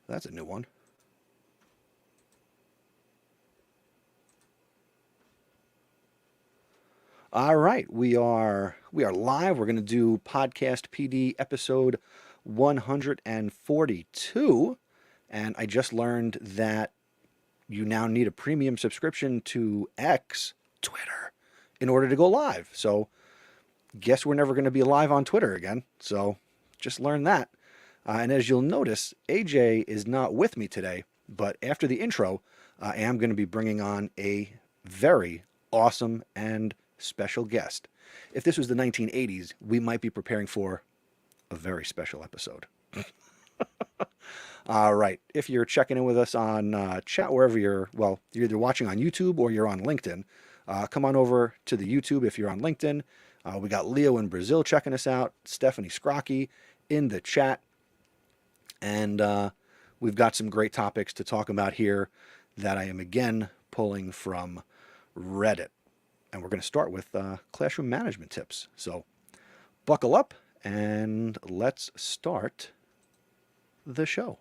That's a new one. All right, we are live. We're going to do Podcast PD episode 142, and I just learned that you now need a premium subscription to X, Twitter, in order to go live. So, guess we're never going to be live on Twitter again. So, just learn that. And as you'll notice, AJ is not with me today, but after the intro, I am going to be bringing on a very awesome and special guest. If this was the 1980s, we might be preparing for a very special episode. All right. If you're checking in with us on chat, wherever you're either watching on YouTube or you're on LinkedIn, come on over to the YouTube if you're on LinkedIn. We got Leo in Brazil checking us out, Stephanie Scrocky in the chat. And we've got some great topics to talk about here that I am again pulling from Reddit. And we're going to start with classroom management tips. So buckle up and let's start the show.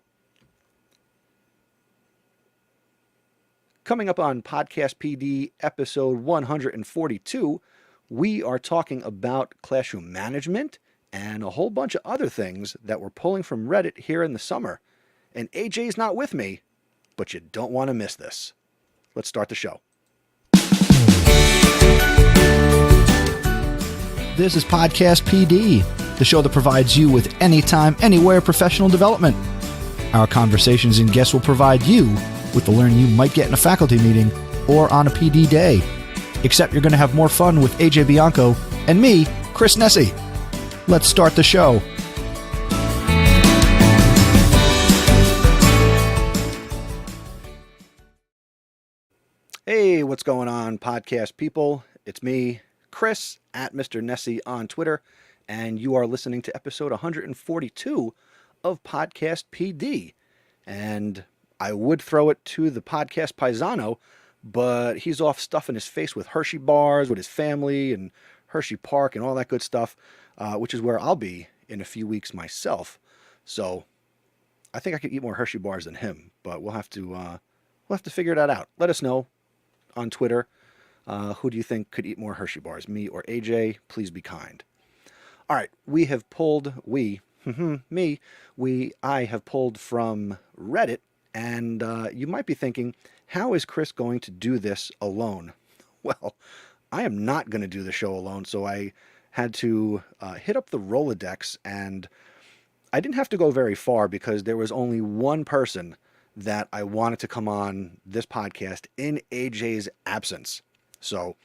Coming up on Podcast PD episode 142, we are talking about classroom management and a whole bunch of other things that we're pulling from Reddit here in the summer. And AJ's not with me, but you don't want to miss this. Let's start the show. This is Podcast PD, the show that provides you with anytime, anywhere professional development. Our conversations and guests will provide you with the learning you might get in a faculty meeting or on a PD day. Except you're going to have more fun with AJ Bianco and me, Chris Nessie. Let's start the show. Hey, what's going on, podcast people? It's me, Chris, at Mr. Nessie on Twitter, and you are listening to episode 142 of Podcast PD. And I would throw it to the podcast paisano, but he's off stuffing his face with Hershey bars with his family and Hershey Park and all that good stuff, which is where I'll be in a few weeks myself. So I think I could eat more Hershey bars than him, but we'll have to figure that out. Let us know on Twitter. Who do you think could eat more Hershey bars, me or AJ? Please be kind. All right, I have pulled from Reddit, and you might be thinking, how is Chris going to do this alone? Well, I am not going to do the show alone, so I had to hit up the Rolodex, and I didn't have to go very far because there was only one person that I wanted to come on this podcast in AJ's absence. So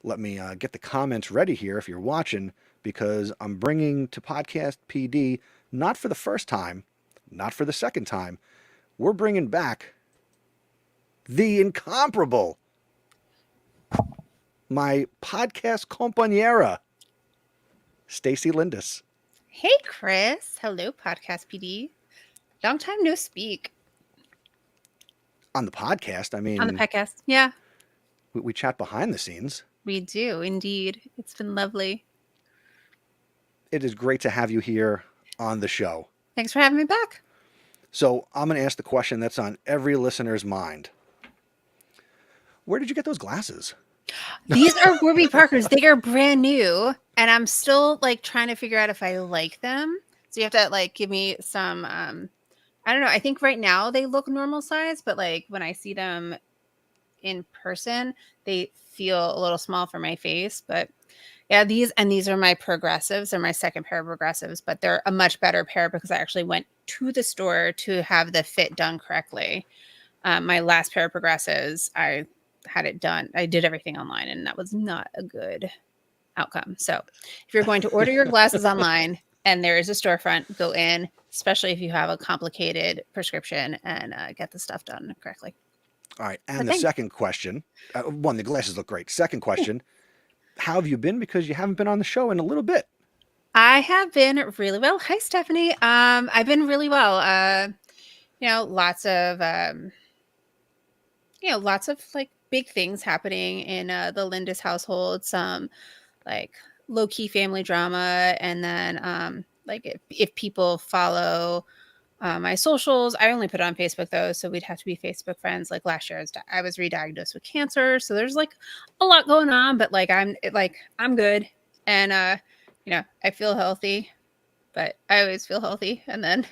let me get the comments ready here if you're watching, because I'm bringing to Podcast PD, not for the first time, not for the second time, we're bringing back the incomparable, my podcast compañera, Stacy Lindis. Hey, Chris. Hello, Podcast PD. Long time no speak. On the podcast, I mean... On the podcast, yeah. We chat behind the scenes. We do, indeed. It's been lovely. It is great to have you here on the show. Thanks for having me back. So I'm going to ask the question that's on every listener's mind. Where did you get those glasses? These are Warby Parkers. They are brand new, and I'm still trying to figure out if I like them. So you have to give me some. I don't know. I think right now they look normal size, but when I see them in person, they feel a little small for my face. But yeah, these are my progressives. They're my second pair of progressives, but they're a much better pair because I actually went to the store to have the fit done correctly. My last pair of progressives, I had it done. I did everything online, and that was not a good outcome. So if you're going to order your glasses online and there is a storefront, go in, especially if you have a complicated prescription, and get the stuff done correctly. All right. And the second question, one, the glasses look great. Second question, how have you been? Because you haven't been on the show in a little bit. I have been really well. Hi, Stephanie. I've been really well. Lots of big things happening in the Lindis household. Some low-key family drama, and then if people follow My socials, I only put it on Facebook though, so we'd have to be Facebook friends. Like last year, I was re-diagnosed with cancer, so there's like a lot going on. But like I'm good, and I feel healthy, but I always feel healthy. And then,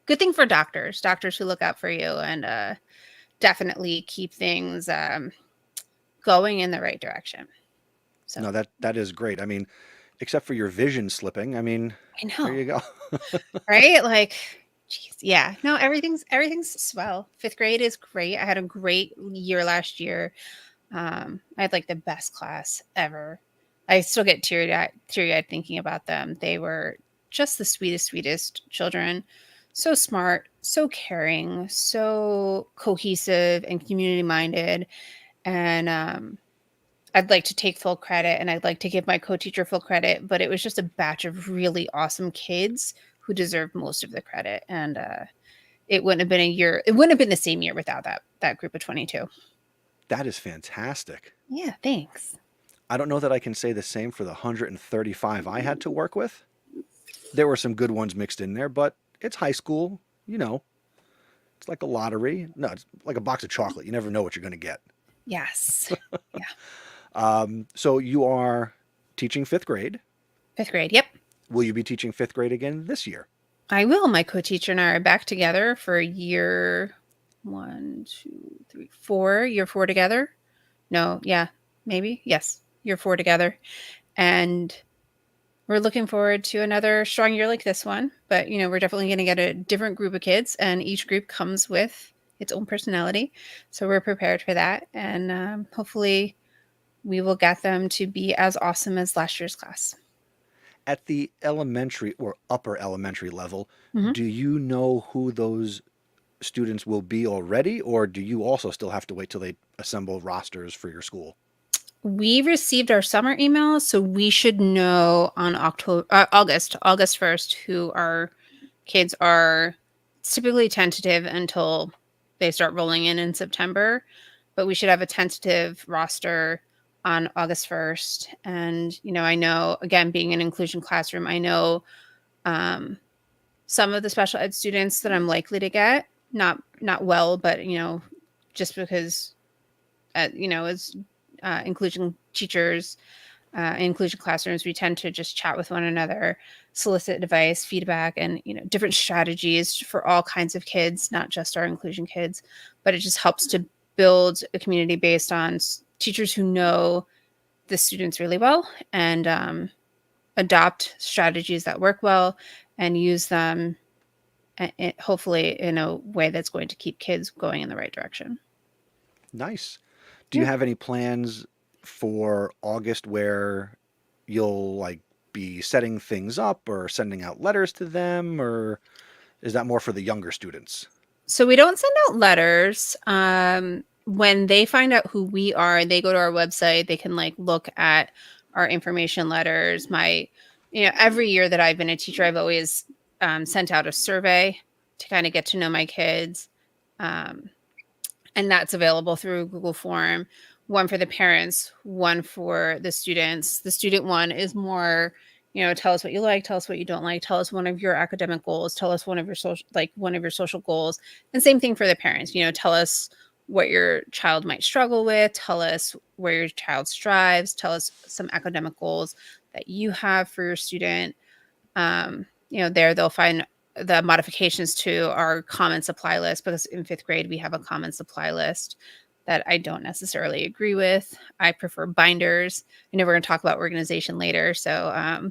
good thing for doctors who look out for you and definitely keep things going in the right direction. So No, that is great. I mean, except for your vision slipping, I mean, I there know, you go. right? Like, geez, yeah. No, everything's swell. Fifth grade is great. I had a great year last year. I had like the best class ever. I still get teary-eyed thinking about them. They were just the sweetest children. So smart, so caring, so cohesive and community minded. And I'd like to take full credit and I'd like to give my co-teacher full credit, but it was just a batch of really awesome kids who deserved most of the credit. And it wouldn't have been the same year without that group of 22. That is fantastic. Yeah, thanks. I don't know that I can say the same for the 135 I had to work with. There were some good ones mixed in there, but it's high school, you know. It's like a lottery. No, it's like a box of chocolate. You never know what you're going to get. Yes. Yeah. So you are teaching fifth grade. Fifth grade. Yep. Will you be teaching fifth grade again this year? I will. My co-teacher and I are back together for year 4 together. No, yeah, maybe. Yes, year 4 together. And we're looking forward to another strong year like this one. But, we're definitely going to get a different group of kids, and each group comes with its own personality. So we're prepared for that. And hopefully we will get them to be as awesome as last year's class. At the elementary or upper elementary level, Mm-hmm. do you know who those students will be already, or do you also still have to wait till they assemble rosters for your school? We received our summer emails, so we should know on August 1st who our kids are. It's typically tentative until they start rolling in September, but we should have a tentative roster on August 1st. And, I know, again, being an inclusion classroom, I know some of the special ed students that I'm likely to get, not well, but, just because, as inclusion teachers, inclusion classrooms, we tend to just chat with one another, solicit advice, feedback, and different strategies for all kinds of kids, not just our inclusion kids. But it just helps to build a community based on teachers who know the students really well and adopt strategies that work well and use them hopefully in a way that's going to keep kids going in the right direction. Nice. Do you have any plans for August where you'll like be setting things up or sending out letters to them, or is that more for the younger students? So we don't send out letters. When they find out who we are, they go to our website. They can look at our information letters. Every year that I've been a teacher, I've always sent out a survey to kind of get to know my kids. And that's available through Google Form, one for the parents, one for the students. The student one is more, tell us what you like, tell us what you don't like, tell us one of your academic goals, tell us one of your social goals. And same thing for the parents, tell us what your child might struggle with, tell us where your child strives, tell us some academic goals that you have for your student. There they'll find the modifications to our common supply list, because in fifth grade we have a common supply list that I don't necessarily agree with. I prefer binders. I know we're going to talk about organization later, so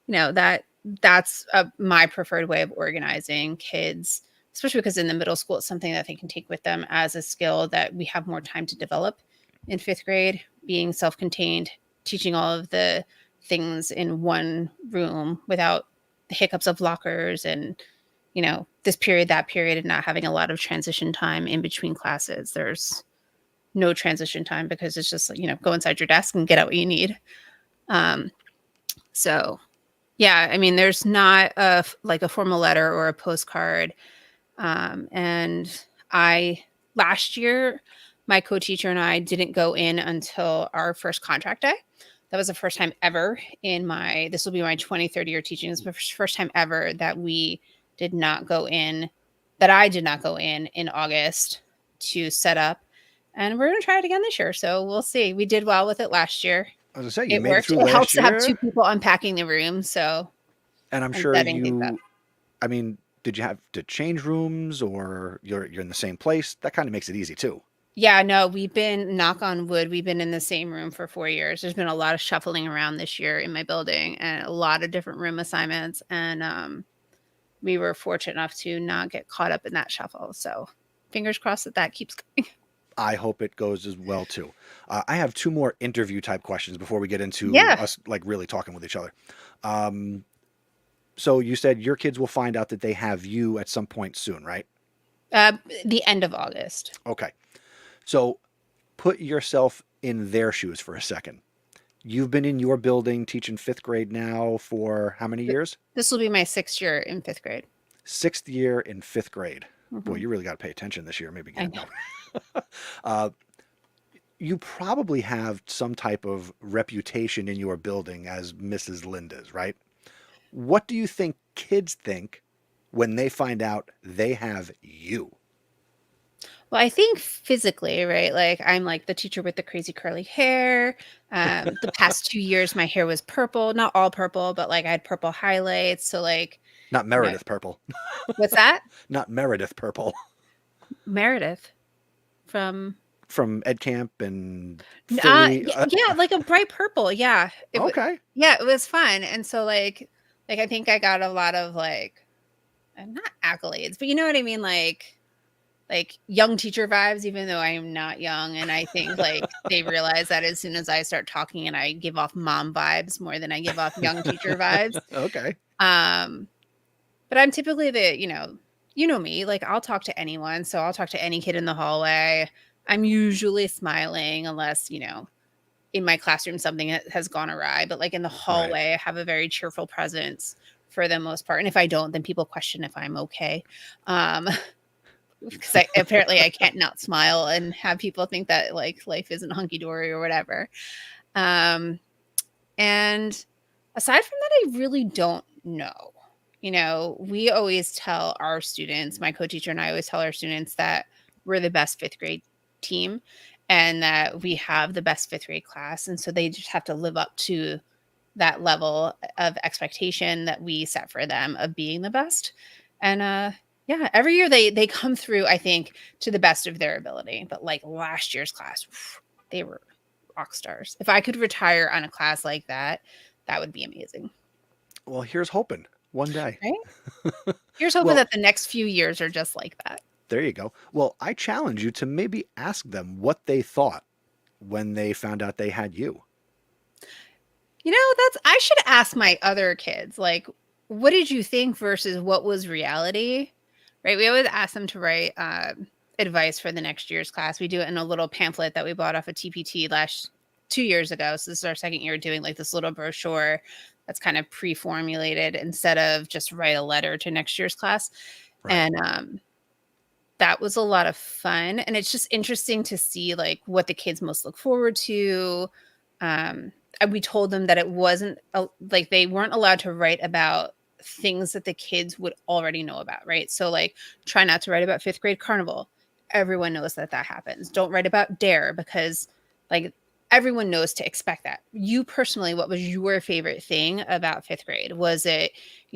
that's my preferred way of organizing kids, especially because in the middle school it's something that they can take with them as a skill that we have more time to develop. In fifth grade, being self-contained, teaching all of the things in one room without the hiccups of lockers and this period, that period, and not having a lot of transition time in between classes. There's no transition time because it's just go inside your desk and get out what you need. So yeah, I mean, there's not a formal letter or a postcard. And last year, my co-teacher and I didn't go in until our first contract day. That was the first time ever this will be my 23rd year teaching. It's the first time ever that we did not go in, that I did not go in August to set up. And we're going to try it again this year. So we'll see. We did well with it last year. I was gonna say, you It made it worked. through It last helps to have two year, people unpacking the room. So, and I'm and sure setting things up. I mean, did you have to change rooms, or you're in the same place? That kind of makes it easy too. Yeah, no, we've been, knock on wood, we've been in the same room for 4 years. There's been a lot of shuffling around this year in my building and a lot of different room assignments. And we were fortunate enough to not get caught up in that shuffle. So fingers crossed that that keeps going. I hope it goes as well too. I have two more interview type questions before we get into Yeah. us like really talking with each other. Um, so you said your kids will find out that they have you at some point soon, right? The end of August. Okay. So put yourself in their shoes for a second. You've been in your building teaching fifth grade now for how many years? This will be my 6th year in 5th grade. Sixth year in fifth grade. Boy, Mhm. you really got to pay attention this year. Maybe I get know. no. You probably have some type of reputation in your building as Mrs. Linda's, right? What do you think kids think when they find out they have you? Well, I think physically, right? Like I'm like the teacher with the crazy curly hair. The past 2 years, my hair was purple, not all purple, but like I had purple highlights. So like, Not you know, Meredith Purple. what's that? Not Meredith Purple. Meredith from From Ed Camp and Philly. yeah, like a bright purple. Yeah. Okay. Yeah, it was fun. And so like I think I got a lot of like not accolades, but you know what I mean? Like young teacher vibes, even though I am not young. And I think like they realize that as soon as I start talking and I give off mom vibes more than I give off young teacher vibes. Okay. But I'm typically you know me, like I'll talk to anyone. So I'll talk to any kid in the hallway. I'm usually smiling unless, in my classroom something has gone awry. But like in the Right. hallway, I have a very cheerful presence for the most part. And if I don't, then people question if I'm okay. Because apparently I can't not smile and have people think that like life isn't hunky dory or whatever. And aside from that, I really don't know. We always tell our students, my co-teacher and I always tell our students that we're the best 5th grade team and that we have the best 5th grade class. And so they just have to live up to that level of expectation that we set for them of being the best. And yeah, every year they come through, I think, to the best of their ability. But like last year's class, they were rock stars. If I could retire on a class like that, that would be amazing. Well, here's hoping one day. Right? Here's hoping Well, that the next few years are just like that. there you go. Well, I challenge you to maybe ask them what they thought when they found out they had you. I should ask my other kids, like, what did you think versus what was reality? Right? We always ask them to write advice for the next year's class. We do it in a little pamphlet that we bought off of TPT 2 years ago. So this is our second year doing like this little brochure that's kind of pre-formulated instead of just write a letter to next year's class. Right. And that was a lot of fun. And it's just interesting to see like what the kids most look forward to. And we told them that it wasn't like they weren't allowed to write about things that the kids would already know about, right? So like try not to write about 5th grade carnival. Everyone knows that happens. Don't write about dare because like everyone knows to expect that. You personally, what was your favorite thing about 5th grade? Was it,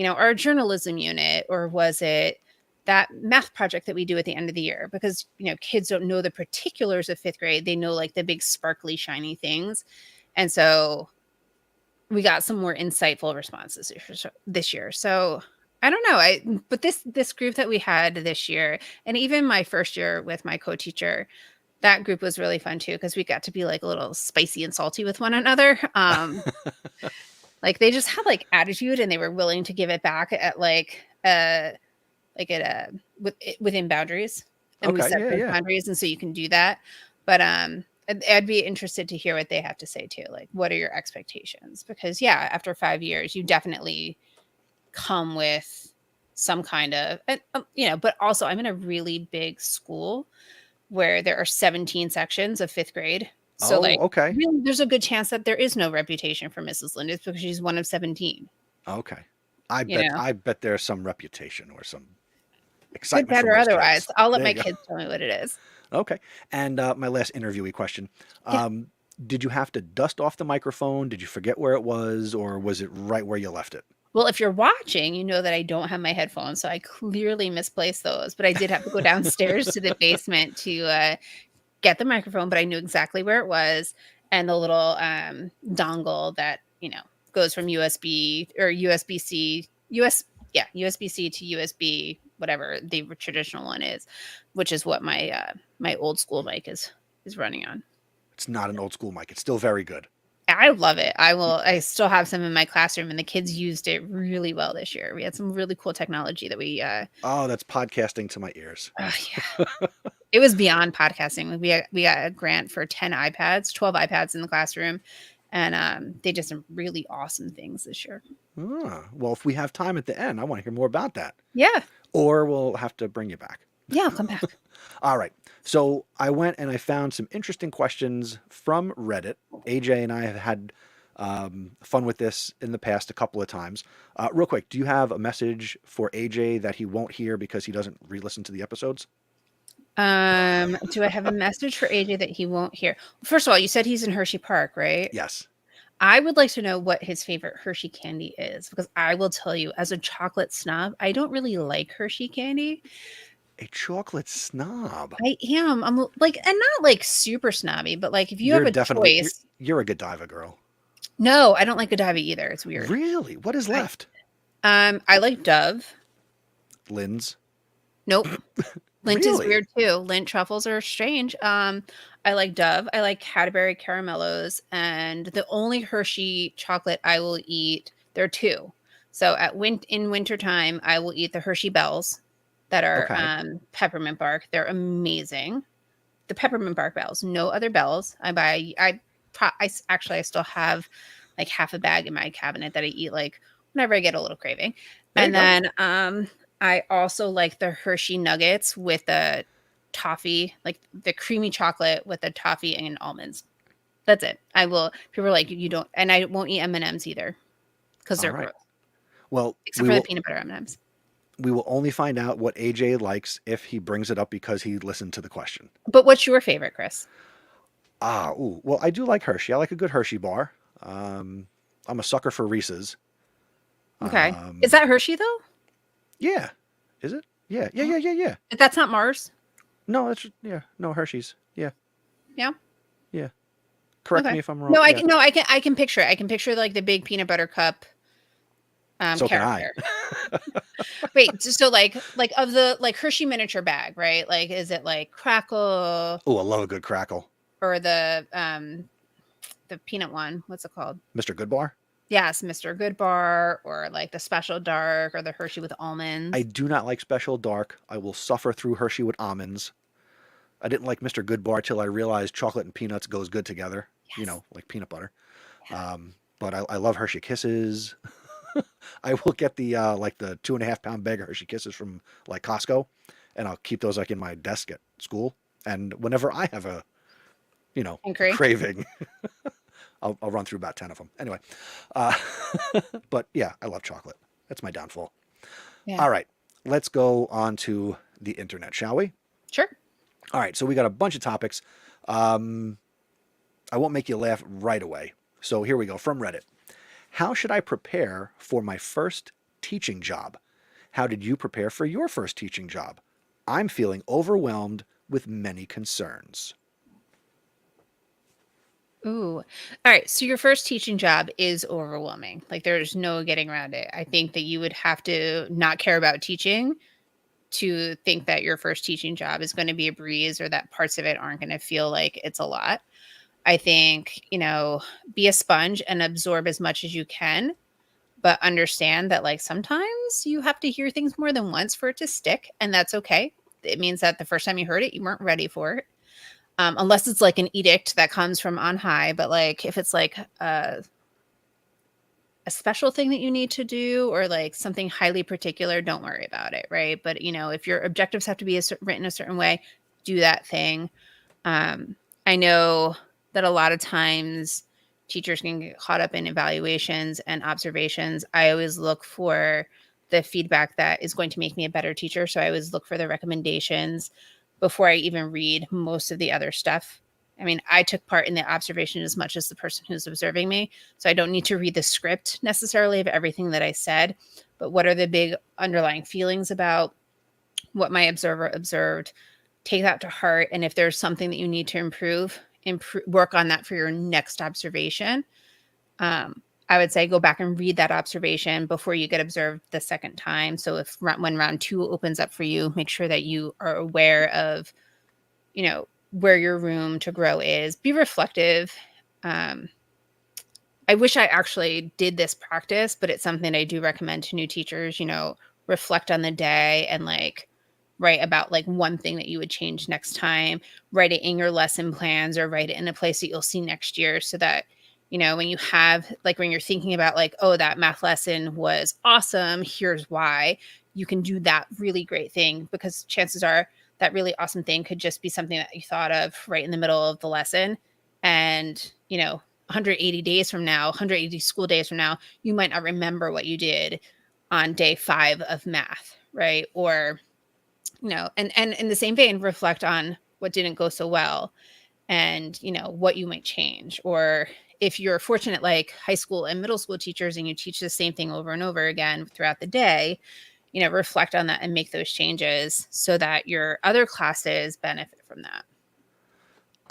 our journalism unit, or was it that math project that we do at the end of the year? Because, kids don't know the particulars of 5th grade. They know like the big sparkly, shiny things. And so we got some more insightful responses this year. So I don't know. But this group that we had this year, and even my first year with my co-teacher, that group was really fun too, because we got to be like a little spicy and salty with one another. Like they just had like attitude and they were willing to give it back at within boundaries. And we Okay, set those yeah. boundaries, and so you can do that. But I'd be interested to hear what they have to say too. Like, what are your expectations? Because yeah, after 5 years, you definitely come with some kind of, but also I'm in a really big school where there are 17 sections of 5th grade. So Oh, like, okay. really, there's a good chance that there is no reputation for Mrs. Linda's because she's one of 17. Okay. I bet there's some reputation or some Good, excitement bad, from or those otherwise. kids. I'll let There my you go. kids tell me what it is. Okay. And my last interviewee question. Yeah. Did you have to dust off the microphone? Did you forget where it was, or was it right where you left it? Well, if you're watching, you know that I don't have my headphones, so I clearly misplaced those. But I did have to go downstairs to the basement to get the microphone, but I knew exactly where it was, and the little dongle that goes from USB or USB-C, USB-C to USB, whatever the traditional one is, which is what my old school mic is running on. It's not an old school mic. It's still very good. I love it. I still have some in my classroom, and the kids used it really well this year. We had some really cool technology that we Oh, that's podcasting to my ears. yeah. It was beyond podcasting. We got a grant for 12 iPads in the classroom, and they did some really awesome things this year. Well, if we have time at the end, I want to hear more about that. Yeah. Or we'll have to bring you back. Yeah, I'll come back. All right. So I went and I found some interesting questions from Reddit. AJ and I have had fun with this in the past a couple of times. Real quick, do you have a message for AJ that he won't hear because he doesn't re-listen to the episodes? Do I have a message for AJ that he won't hear? First of all, you said he's in Hershey Park, right? Yes. I would like to know what his favorite Hershey candy is, because I will tell you, as a chocolate snob, I don't really like Hershey candy. A chocolate snob. I am. I'm like, and not like super snobby, but like if you You're have a definitely choice. you're a Godiva girl. No, I don't like Godiva either. It's weird. Really? What is left? I like Dove. Lindt. Nope. Lindt is Really? weird too. Lindt truffles are strange. I like Dove. I like Cadbury caramellos, and the only Hershey chocolate I will eat, there are two. So in wintertime, I will eat the Hershey Bells that are Okay. peppermint bark. They're amazing. The peppermint bark bells. No other bells. I still have like half a bag in my cabinet that I eat like whenever I get a little craving. There you And go. then I also like the Hershey Nuggets with the toffee, like the creamy chocolate with the toffee and almonds. That's it. People are like, you don't, and I won't eat M&Ms either because All they're right. gross, Well, except for the peanut butter M&Ms. we will only find out what AJ likes if he brings it up because he listened to the question. But what's your favorite, Chris? Well, I do like Hershey. I like a good Hershey bar. I'm a sucker for Reese's. Okay. Is that Hershey though? Yeah. Is it? Yeah. That's not Mars? No, no, Hershey's. Yeah. Yeah. Correct Okay. me if I'm wrong. No, Yeah. I can picture it. I can picture like the big peanut butter cup So can I. character. Wait, so like of the like Hershey miniature bag, right? Like is it like Crackle Oh, I love a good crackle. or the peanut one? What's it called? Mr. Goodbar? Yes, Mr. Goodbar, or like the Special Dark, or the Hershey with almonds. I do not like Special Dark. I will suffer through Hershey with almonds. I didn't like Mr. Goodbar till I realized chocolate and peanuts goes good together. You Yes. know, like peanut butter. Yeah. But I love Hershey Kisses. I will get the like the 2.5 pound bag of Hershey Kisses from like Costco, and I'll keep those like in my desk at school. And whenever I have a Angry. craving, I'll run through about 10 of them. Anyway, but yeah, I love chocolate. That's my downfall. Yeah. All right, let's go on to the internet, shall we? Sure. All right, so we got a bunch of topics. I won't make you laugh right away. So here we go from Reddit. How should I prepare for my first teaching job? How did you prepare for your first teaching job? I'm feeling overwhelmed with many concerns. Ooh. All right. So your first teaching job is overwhelming. Like there's no getting around it. I think that you would have to not care about teaching to think that your first teaching job is going to be a breeze, or that parts of it aren't going to feel like it's a lot. I think, be a sponge and absorb as much as you can, but understand that like sometimes you have to hear things more than once for it to stick, and that's okay. It means that the first time you heard it, you weren't ready for it. Unless it's like an edict that comes from on high, but like if it's like a special thing that you need to do, or like something highly particular, don't worry about it, right? But if your objectives have to be written a certain way, do that thing. I know that a lot of times teachers can get caught up in evaluations and observations. I always look for the feedback that is going to make me a better teacher. So I always look for the recommendations before I even read most of the other stuff. I mean, I took part in the observation as much as the person who's observing me. So I don't need to read the script necessarily of everything that I said, but what are the big underlying feelings about what my observer observed? Take that to heart. And if there's something that you need to improve, work on that for your next observation. I would say go back and read that observation before you get observed the second time. So if when round 2 opens up for you, make sure that you are aware of, where your room to grow is. Be reflective. I wish I actually did this practice, but it's something I do recommend to new teachers, reflect on the day and write about one thing that you would change next time, write it in your lesson plans or write it in a place that you'll see next year so that, when you have when you're thinking about oh, that math lesson was awesome, here's why, you can do that really great thing, because chances are that really awesome thing could just be something that you thought of right in the middle of the lesson. And, 180 days from now, 180 school days from now, you might not remember what you did on day 5 of math, right? Or, and in the same vein, reflect on what didn't go so well and, what you might change. Or if you're fortunate, like high school and middle school teachers, and you teach the same thing over and over again throughout the day, reflect on that and make those changes so that your other classes benefit from that.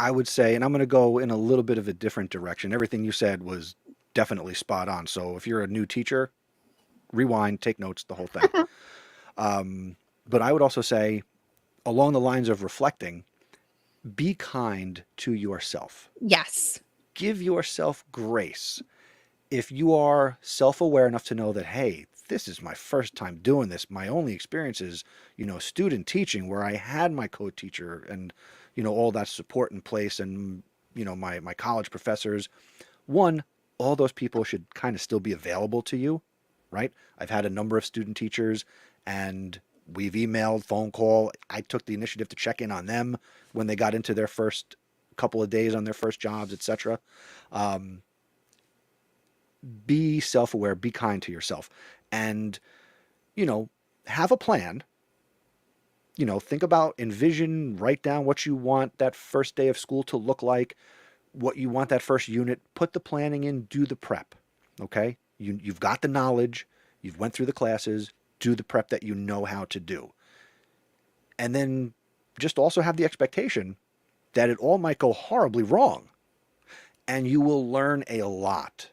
I would say, and I'm going to go in a little bit of a different direction. Everything you said was definitely spot on. So if you're a new teacher, rewind, take notes, the whole thing. But I would also say, along the lines of reflecting, be kind to yourself. Yes. Give yourself grace. If you are self-aware enough to know that, hey, this is my first time doing this, my only experience is, student teaching, where I had my co-teacher and, all that support in place, and, my college professors. One, all those people should kind of still be available to you, right? I've had a number of student teachers, and we've emailed, phone call. I took the initiative to check in on them when they got into their first couple of days on their first jobs, etc. Be self-aware, be kind to yourself, and, have a plan. Think about, envision, write down what you want that first day of school to look like, what you want that first unit, put the planning in, do the prep. Okay? You've got the knowledge, you've went through the classes, do the prep that you know how to do. And then just also have the expectation that it all might go horribly wrong. And you will learn a lot.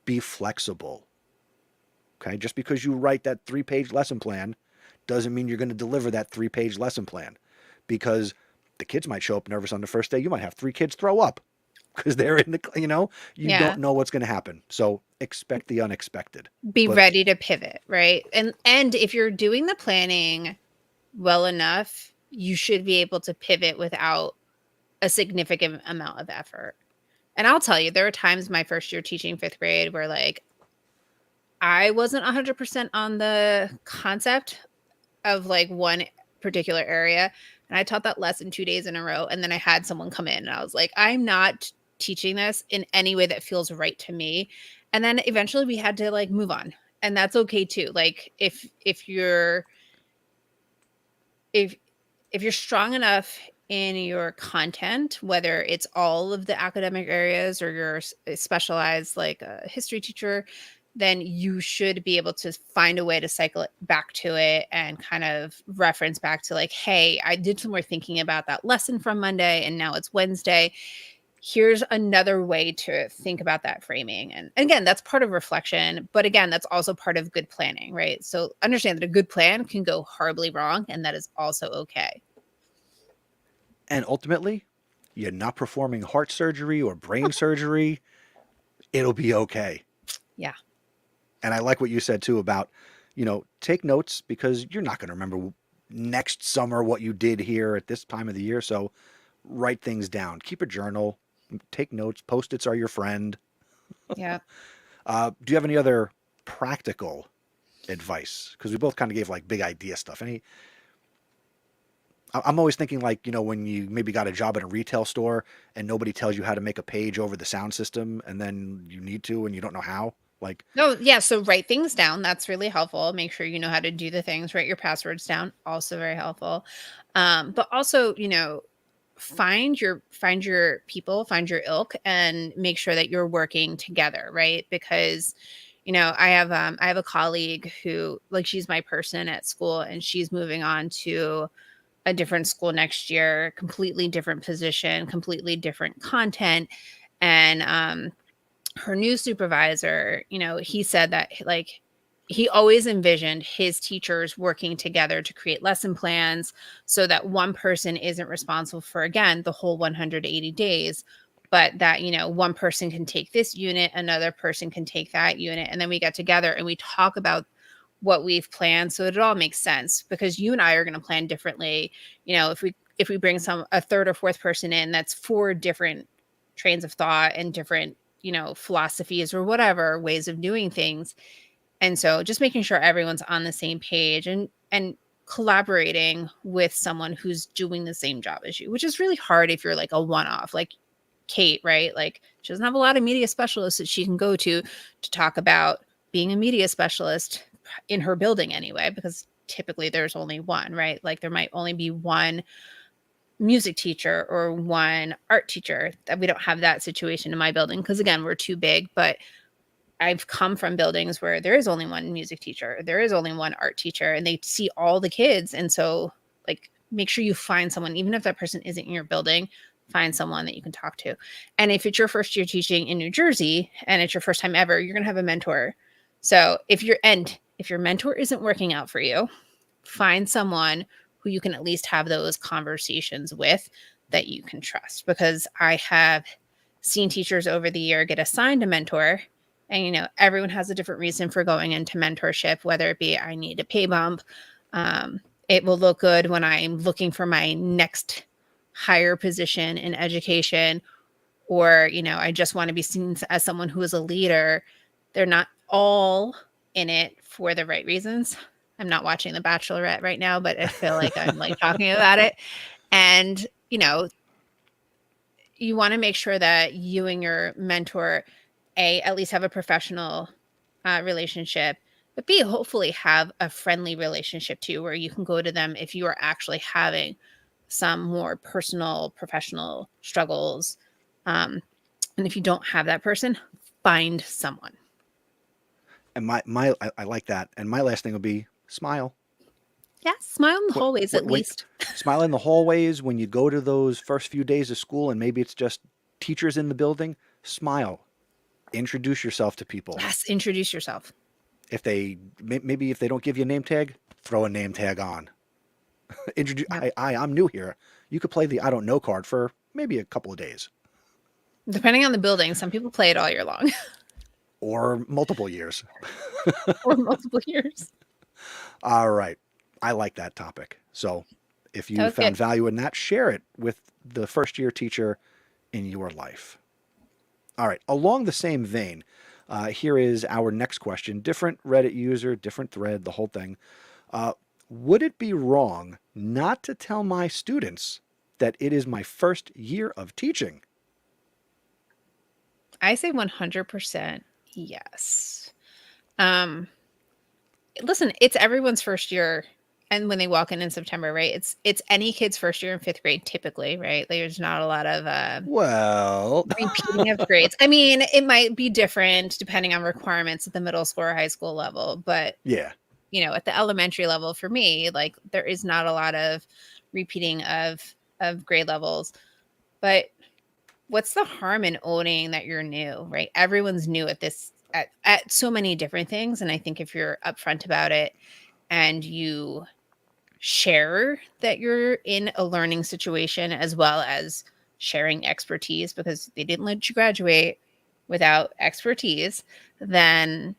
Be flexible. Okay? Just because you write that 3-page lesson plan doesn't mean you're going to deliver that 3-page lesson plan, because the kids might show up nervous on the first day. You might have 3 kids throw up because they're in the, you don't know what's going to happen. So expect the unexpected. Be ready to pivot, right? And if you're doing the planning well enough, you should be able to pivot without a significant amount of effort. And I'll tell you, there were times my first year teaching 5th grade where I wasn't 100% on the concept of one particular area. And I taught that lesson 2 days in a row. And then I had someone come in and I was like, I'm not teaching this in any way that feels right to me. And then eventually we had to move on. And that's okay too. If you're strong enough in your content, whether it's all of the academic areas or you're specialized like a history teacher, then you should be able to find a way to cycle it back to it and kind of reference back to hey, I did some more thinking about that lesson from Monday and now it's Wednesday. Here's another way to think about that framing. And again, that's part of reflection, but again, that's also part of good planning, right? So understand that a good plan can go horribly wrong, and that is also okay. And ultimately, you're not performing heart surgery or brain surgery. It'll be okay. Yeah. And I like what you said too about, take notes, because you're not going to remember next summer what you did here at this time of the year. So write things down, keep a journal, take notes. Post-its are your friend. Yeah. Do you have any other practical advice? Because we both kind of gave big idea stuff. I'm always thinking like, when you maybe got a job at a retail store and nobody tells you how to make a page over the sound system and then you need to and you don't know how. Like, No, yeah, so write things down, that's really helpful. Make sure you know how to do the things, write your passwords down, also very helpful. But also, find your people, find your ilk, and make sure that you're working together, right? Because I have a colleague who, like, she's my person at school, and she's moving on to a different school next year, completely different position, completely different content. And her new supervisor, he said that, like, he always envisioned his teachers working together to create lesson plans so that one person isn't responsible for, again, the whole 180 days, but that, one person can take this unit, another person can take that unit, and then we get together and we talk about what we've planned so it all makes sense, because you and I are going to plan differently. If we bring a third or fourth person in, that's four different trains of thought and different philosophies or whatever ways of doing things. And so just making sure everyone's on the same page and collaborating with someone who's doing the same job as you, which is really hard if you're like a one-off, like Kate, right? Like, she doesn't have a lot of media specialists that she can go to talk about being a media specialist in her building anyway, because typically there's only one, right? Like, there might only be one music teacher or one art teacher. That we don't have that situation in my building because, again, we're too big. But I've come from buildings where there is only one music teacher, there is only one art teacher, and they see all the kids. And so, like, make sure you find someone, even if that person isn't in your building, find someone that you can talk to. And if it's your first year teaching in New Jersey and it's your first time ever, you're going to have a mentor. So if your mentor isn't working out for you, find someone who you can at least have those conversations with that you can trust. Because I have seen teachers over the year get assigned a mentor, and everyone has a different reason for going into mentorship, whether it be I need a pay bump, it will look good when I'm looking for my next higher position in education, or I just want to be seen as someone who is a leader. They're not all in it for the right reasons. I'm not watching The Bachelorette right now, but I feel like I'm like talking about it. And, you want to make sure that you and your mentor, at least have a professional relationship, but B, hopefully have a friendly relationship too, where you can go to them if you are actually having some more personal, professional struggles. And if you don't have that person, find someone. And I like that. And my last thing would be smile. Yeah, smile in the hallways at least. Smile in the hallways when you go to those first few days of school, and maybe it's just teachers in the building. Smile. Introduce yourself to people. Yes, introduce yourself. Maybe if they don't give you a name tag, throw a name tag on. Introduce. Yep. I'm new here. You could play the I don't know card for maybe a couple of days. Depending on the building, some people play it all year long. Or multiple years. Or multiple years. All right. I like that topic. So if you found value in that, share it with the first year teacher in your life. All right. Along the same vein, here is our next question. Different Reddit user, different thread, the whole thing. Would it be wrong not to tell my students that it is my first year of teaching? I say 100% yes. Listen, it's everyone's first year, and when they walk in September, right? It's any kid's first year in fifth grade, typically, right? There's not a lot of repeating of grades. I mean, it might be different depending on requirements at the middle school or high school level, but yeah, at the elementary level, for me, like, there is not a lot of repeating of grade levels. But what's the harm in owning that you're new, right? Everyone's new at this, at so many different things. And I think if you're upfront about it and you share that you're in a learning situation, as well as sharing expertise, because they didn't let you graduate without expertise, then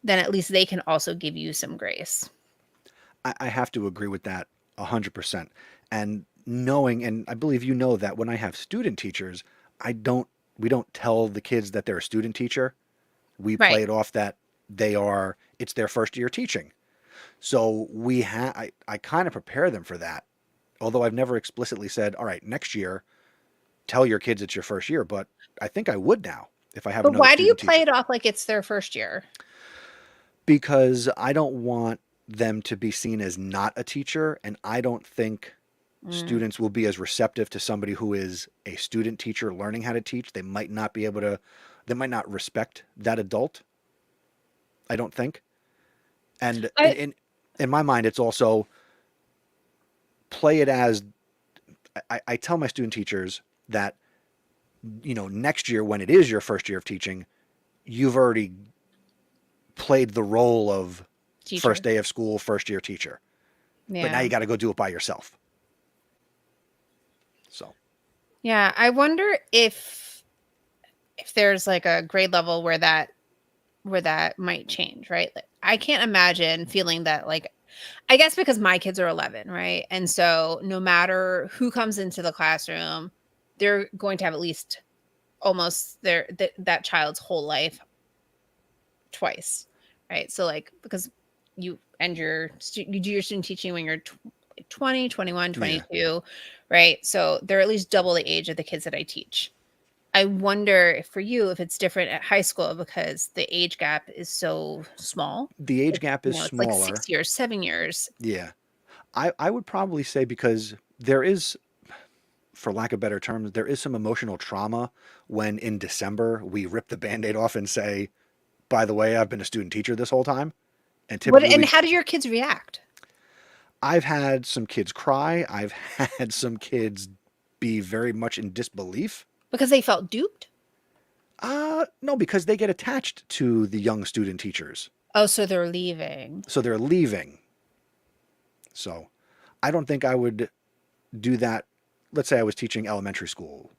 at least they can also give you some grace. I have to agree with that 100%. And knowing, and I believe you know that when I have student teachers, we don't tell the kids that they're a student teacher. We play it off that it's their first year teaching. So I kind of prepare them for that. Although I've never explicitly said, all right, next year, tell your kids it's your first year. But I think I would now if I have But another why do you student play teacher. it off like it's their first year? Because I don't want them to be seen as not a teacher. And I don't think Mm. students will be as receptive to somebody who is a student teacher learning how to teach. They might not be able to, they might not respect that adult. I don't think. And I in my mind, it's also play it as I tell my student teachers that, next year when it is your first year of teaching, you've already played the role of first teacher. day of school, first year teacher. But now Yeah. you got to go do it by yourself. So Yeah. I wonder if there's like a grade level where that might change, right? Like, I can't imagine feeling that like I guess because my kids are 11, right? And so no matter who comes into the classroom, they're going to have at least almost that child's whole life twice, right? So like because you end you do your student teaching when you're 20, 21, yeah, 22, right? So they're at least double the age of the kids that I teach. I wonder if for you if it's different at high school because the age gap is so small. the age It's, gap is it's like smaller. 6 years, 7 years. Yeah, I would probably say because there is, for lack of better terms, there is some emotional trauma when in December we rip the Band-Aid off and say, by the way, I've been a student teacher this whole time. And What typically and how do your kids react? I've had some kids cry. I've had some kids be very much in disbelief. Because they felt duped? No, because they get attached to the young student teachers. Oh, so they're leaving. So they're leaving. So I don't think I would do that. Let's say I was teaching elementary school.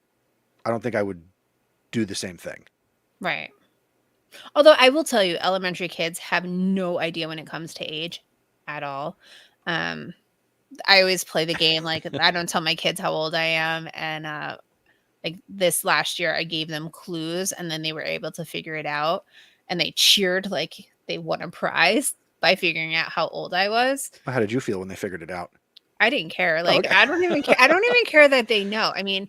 I don't think I would do the same thing. Right. Although I will tell you, elementary kids have no idea when it comes to age at all. Um, I always play the game like I don't tell my kids how old I am, and like this last year, I gave them clues, and then they were able to figure it out, and they cheered like they won a prize by figuring out how old I was. How did you feel when they figured it out? I didn't care. Oh, Like okay. I don't even care. I don't even care that they know. I mean,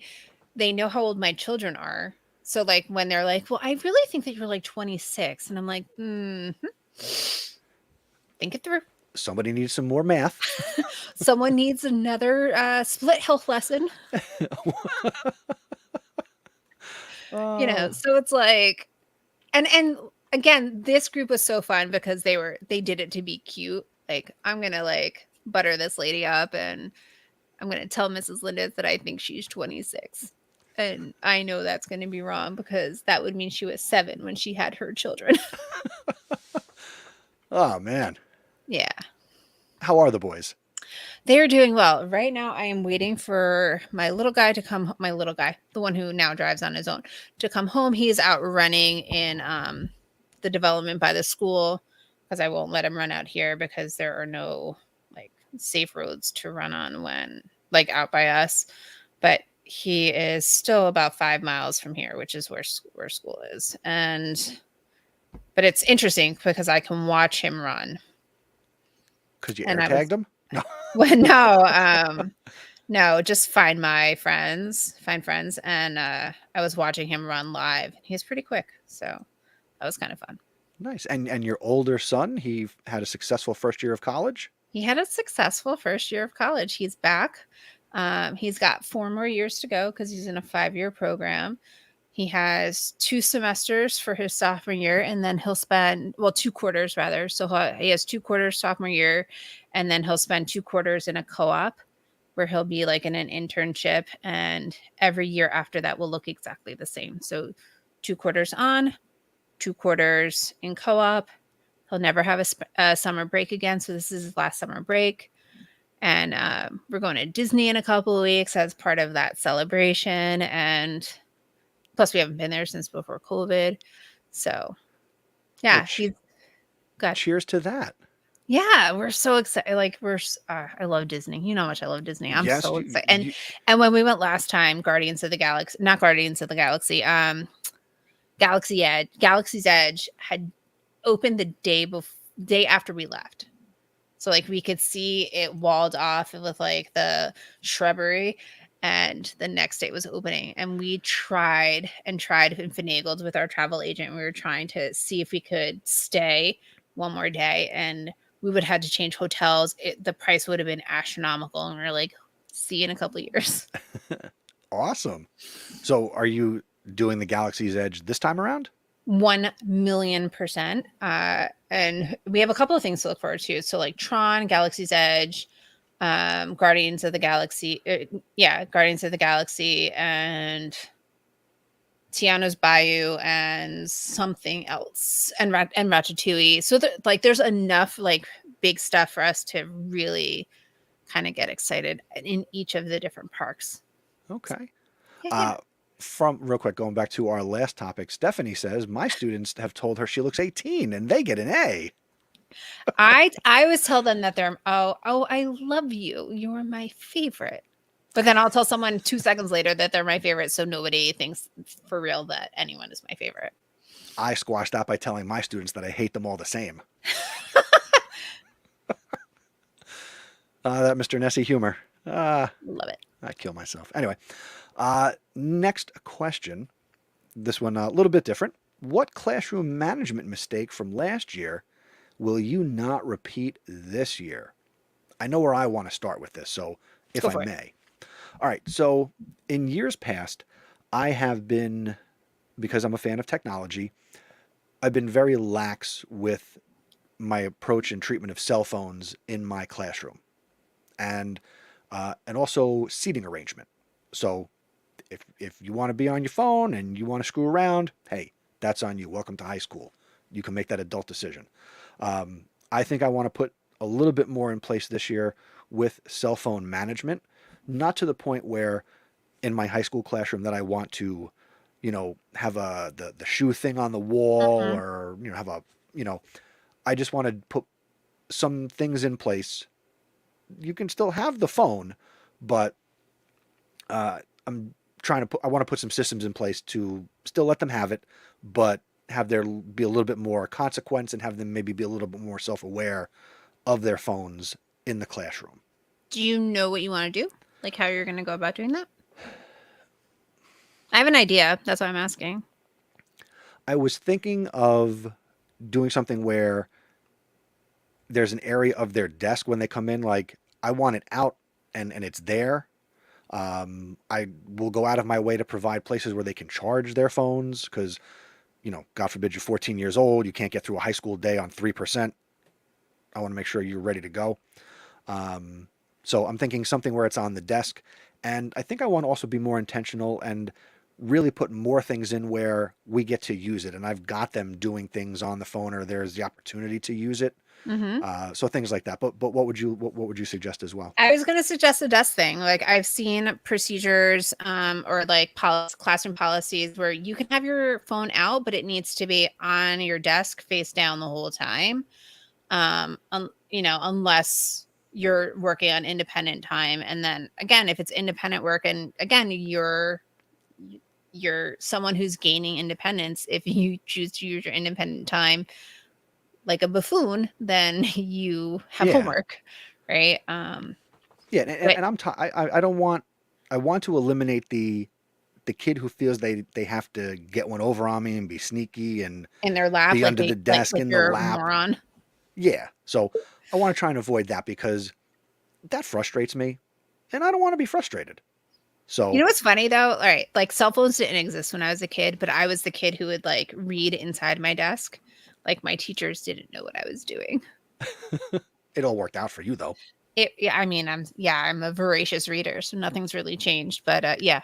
they know how old my children are. So like when they're like, "Well, I really think that you're like 26," and I'm like, think it through. Somebody needs some more math. Someone needs another split health lesson. Uh, So it's like, and again, this group was so fun because they did it to be cute. Like I'm gonna like butter this lady up, and I'm gonna tell Mrs. Linda that I think she's 26. And I know that's going to be wrong because that would mean she was 7 when she had her children. oh, man. Yeah. How are the boys? They are doing well. Right now, I am waiting for my little guy to come. My little guy, the one who now drives on his own, to come home. He's out running in the development by the school because I won't let him run out here because there are no like safe roads to run on when like out by us. But he is still about 5 miles from here, which is where school is. But it's interesting because I can watch him run. Because you And air I was tagged them? No. well, no, just find friends, and I was watching him run live. He's pretty quick, so that was kind of fun. Nice. And your older son, he had a successful first year of college? He had a successful first year of college. He's back. He's got 4 more years to go because he's in a 5-year program. He has 2 semesters for his sophomore year, and then he'll spend 2 quarters rather. So he has 2 quarters sophomore year, and then he'll spend 2 quarters in a co-op where he'll be like in an internship, and every year after that will look exactly the same. So 2 quarters on, 2 quarters in co-op. He'll never have a summer break again. So this is his last summer break. And we're going to Disney in a couple of weeks as part of that celebration. And plus, we haven't been there since before COVID. So, yeah, Well, he's good. cheers to that. Yeah, we're so excited. Like I love Disney. You know how much I love Disney. I'm Yes, so excited. And when we went last time, Guardians of the Galaxy, not Guardians of the Galaxy, Galaxy's Edge had opened the day after we left. So like we could see it walled off with like the shrubbery, and the next day it was opening, and we tried and finagled with our travel agent. We were trying to see if we could stay one more day, and we would have had to change hotels. The price would have been astronomical, and we are like, see you in a couple of years. Awesome. So are you doing the Galaxy's Edge this time around? 1,000,000%. And we have a couple of things to look forward to. So like Tron, Galaxy's Edge, Guardians of the Galaxy. Guardians of the Galaxy, and Tiana's Bayou, and something else, and Ratatouille. So there's enough like big stuff for us to really kind of get excited in each of the different parks. Okay. Yeah. From real quick, going back to our last topic, Stephanie says my students have told her she looks 18 and they get an A. I always tell them that they're I love you. You're my favorite. But then I'll tell someone 2 seconds later that they're my favorite, so nobody thinks for real that anyone is my favorite. I squash that by telling my students that I hate them all the same. That Mr. Nessie humor. Love it. I kill myself. Anyway, next question. This one a little bit different. What classroom management mistake from last year will you not repeat this year? I know where I want to start with this, so if I may. All right, so in years past, I have been, because I'm a fan of technology, I've been very lax with my approach and treatment of cell phones in my classroom, and also seating arrangement. So if you want to be on your phone and you want to screw around, hey, that's on you. Welcome to high school. You can make that adult decision. I think I want to put a little bit more in place this year with cell phone management, not to the point where in my high school classroom that I want to, have the shoe thing on the wall, or, have a, I just want to put some things in place. You can still have the phone, but I want to put some systems in place to still let them have it, but have there be a little bit more consequence and have them maybe be a little bit more self-aware of their phones in the classroom. Do you know what you want to do? Like how you're going to go about doing that? I have an idea. That's why I'm asking. I was thinking of doing something where there's an area of their desk when they come in, like I want it out and it's there. I will go out of my way to provide places where they can charge their phones because, God forbid you're 14 years old, you can't get through a high school day on 3%. I want to make sure you're ready to go. So I'm thinking something where it's on the desk. And I think I want to also be more intentional and really put more things in where we get to use it. And I've got them doing things on the phone, or there's the opportunity to use it. So things like that. But what would you suggest as well? I was going to suggest a desk thing. Like I've seen procedures or like classroom policies where you can have your phone out, but it needs to be on your desk face down the whole time. Unless you're working on independent time. And then again, if it's independent work, and again, you're someone who's gaining independence. If you choose to use your independent time like a buffoon, then you have homework, right? And I don't want, I want to eliminate the kid who feels they have to get one over on me and be sneaky and in their lap, be under the desk in the lap. Moron. Yeah. So I want to try and avoid that because that frustrates me and I don't want to be frustrated. So, you know what's funny though? All right. Like cell phones didn't exist when I was a kid, but I was the kid who would like read inside my desk. Like my teachers didn't know what I was doing. It all worked out for you though. I'm a voracious reader, so nothing's really changed, but yeah.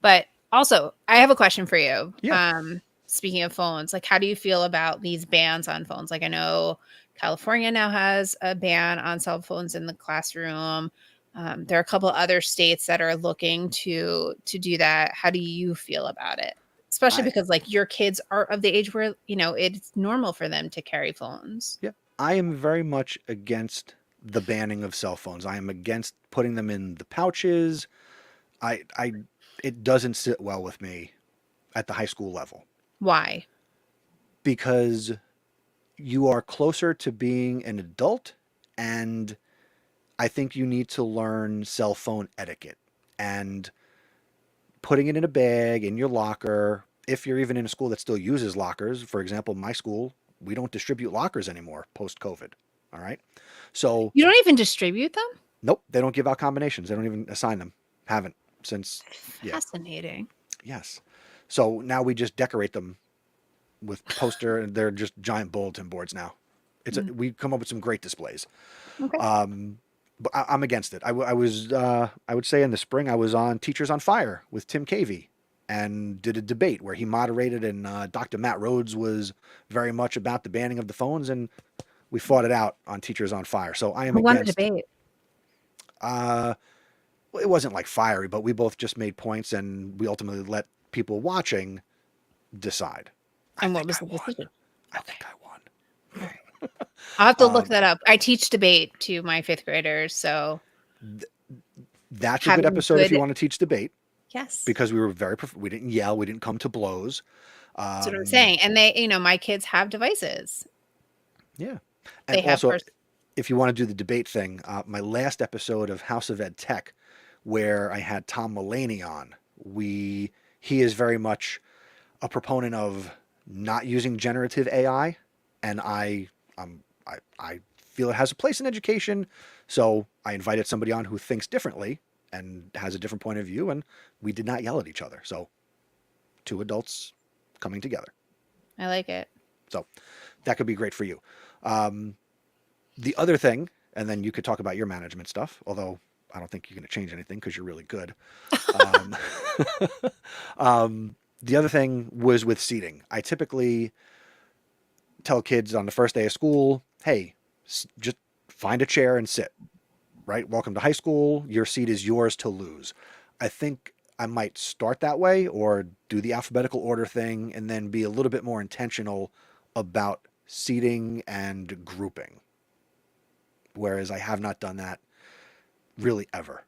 But also, I have a question for you. Yeah. Speaking of phones, like how do you feel about these bans on phones? Like I know California now has a ban on cell phones in the classroom. There are a couple other states that are looking to do that. How do you feel about it? Especially because like your kids are of the age where, it's normal for them to carry phones. Yeah. I am very much against the banning of cell phones. I am against putting them in the pouches. It doesn't sit well with me at the high school level. Why? Because you are closer to being an adult And I think you need to learn cell phone etiquette and putting it in a bag in your locker. If you're even in a school that still uses lockers, for example, my school, we don't distribute lockers anymore post COVID. All right. So, You don't even distribute them? nope, they don't give out combinations. They don't even assign them. Haven't since, yeah, Fascinating. yes. So now we just decorate them with poster, and they're just giant bulletin boards now. We come up with some great displays. Okay. But I'm against it. I was, I would say in the spring, I was on Teachers on Fire with Tim Cavey and did a debate where he moderated, and Dr. Matt Rhodes was very much about the banning of the phones, and we fought it out on Teachers on Fire. So I am Who won the against. debate? It wasn't like fiery, but we both just made points, and we ultimately let people watching decide. And what was the decision? I think I won. All right. I'll have to look that up. I teach debate to my 5th graders, so That's a good episode if you want to teach debate, yes, because we were we didn't yell, we didn't come to blows. that's what I'm saying. And they, my kids have devices. Yeah. They And have also, if you want to do the debate thing, my last episode of House of Ed Tech, where I had Tom Mulaney on, he is very much a proponent of not using generative AI, and I feel it has a place in education. So I invited somebody on who thinks differently and has a different point of view, and we did not yell at each other. So 2 adults coming together. I like it. So that could be great for you. The other thing, and then you could talk about your management stuff, although I don't think you're going to change anything because you're really good. The other thing was with seating. I typically tell kids on the first day of school, hey, just find a chair and sit, right? Welcome to high school. Your seat is yours to lose. I think I might start that way, or do the alphabetical order thing and then be a little bit more intentional about seating and grouping. Whereas I have not done that really ever.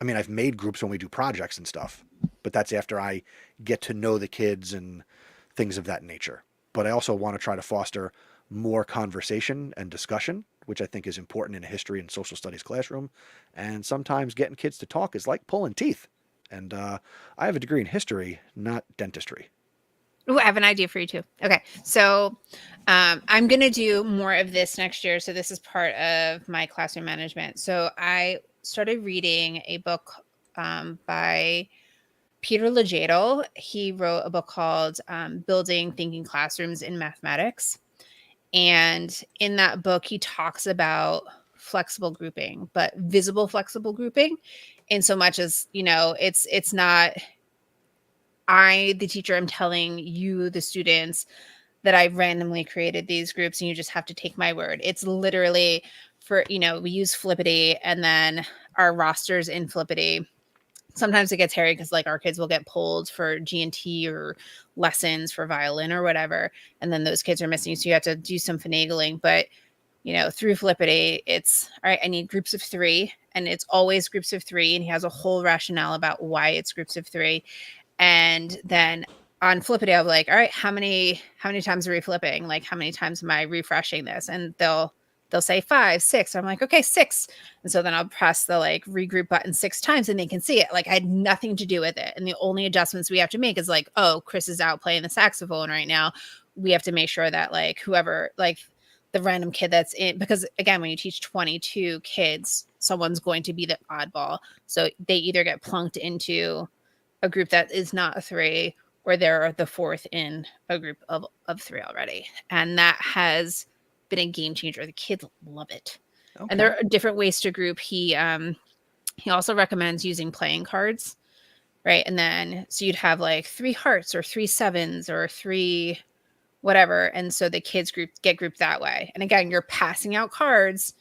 I mean, I've made groups when we do projects and stuff, but that's after I get to know the kids and things of that nature. But I also want to try to foster more conversation and discussion, which I think is important in a history and social studies classroom. And sometimes getting kids to talk is like pulling teeth. And I have a degree in history, not dentistry. Ooh, I have an idea for you too. Okay. So I'm going to do more of this next year. So this is part of my classroom management. So I started reading a book by Peter Lejadel. He wrote a book called Building Thinking Classrooms in Mathematics. And in that book, he talks about flexible grouping, but visible flexible grouping, in so much as, it's not I, the teacher, am telling you, the students, that I've randomly created these groups and you just have to take my word. It's literally for, we use Flippity, and then our rosters in Flippity. Sometimes it gets hairy because like our kids will get pulled for G&T or lessons for violin or whatever. And then those kids are missing. So you have to do some finagling. But, through Flippity, it's all right. I need groups of 3, and it's always groups of 3. And he has a whole rationale about why it's groups of 3. And then on Flippity, I'll be like, all right, how many times are we flipping? Like, how many times am I refreshing this? And they'll say 5, 6. I'm like, okay, 6. And so then I'll press the like regroup button 6 times and they can see it. Like, I had nothing to do with it. And the only adjustments we have to make is like, oh, Chris is out playing the saxophone right now. We have to make sure that like whoever, like the random kid that's in, because again, when you teach 22 kids, someone's going to be the oddball. So they either get plunked into a group that is not a 3, or they're the 4th in a group of 3 already. And that has been a game changer. The kids love it. Okay. And there are different ways to group. He also recommends using playing cards, right? And then so you'd have like 3 hearts or 3 sevens or 3 whatever. And so the kids get grouped that way. And again, you're passing out cards.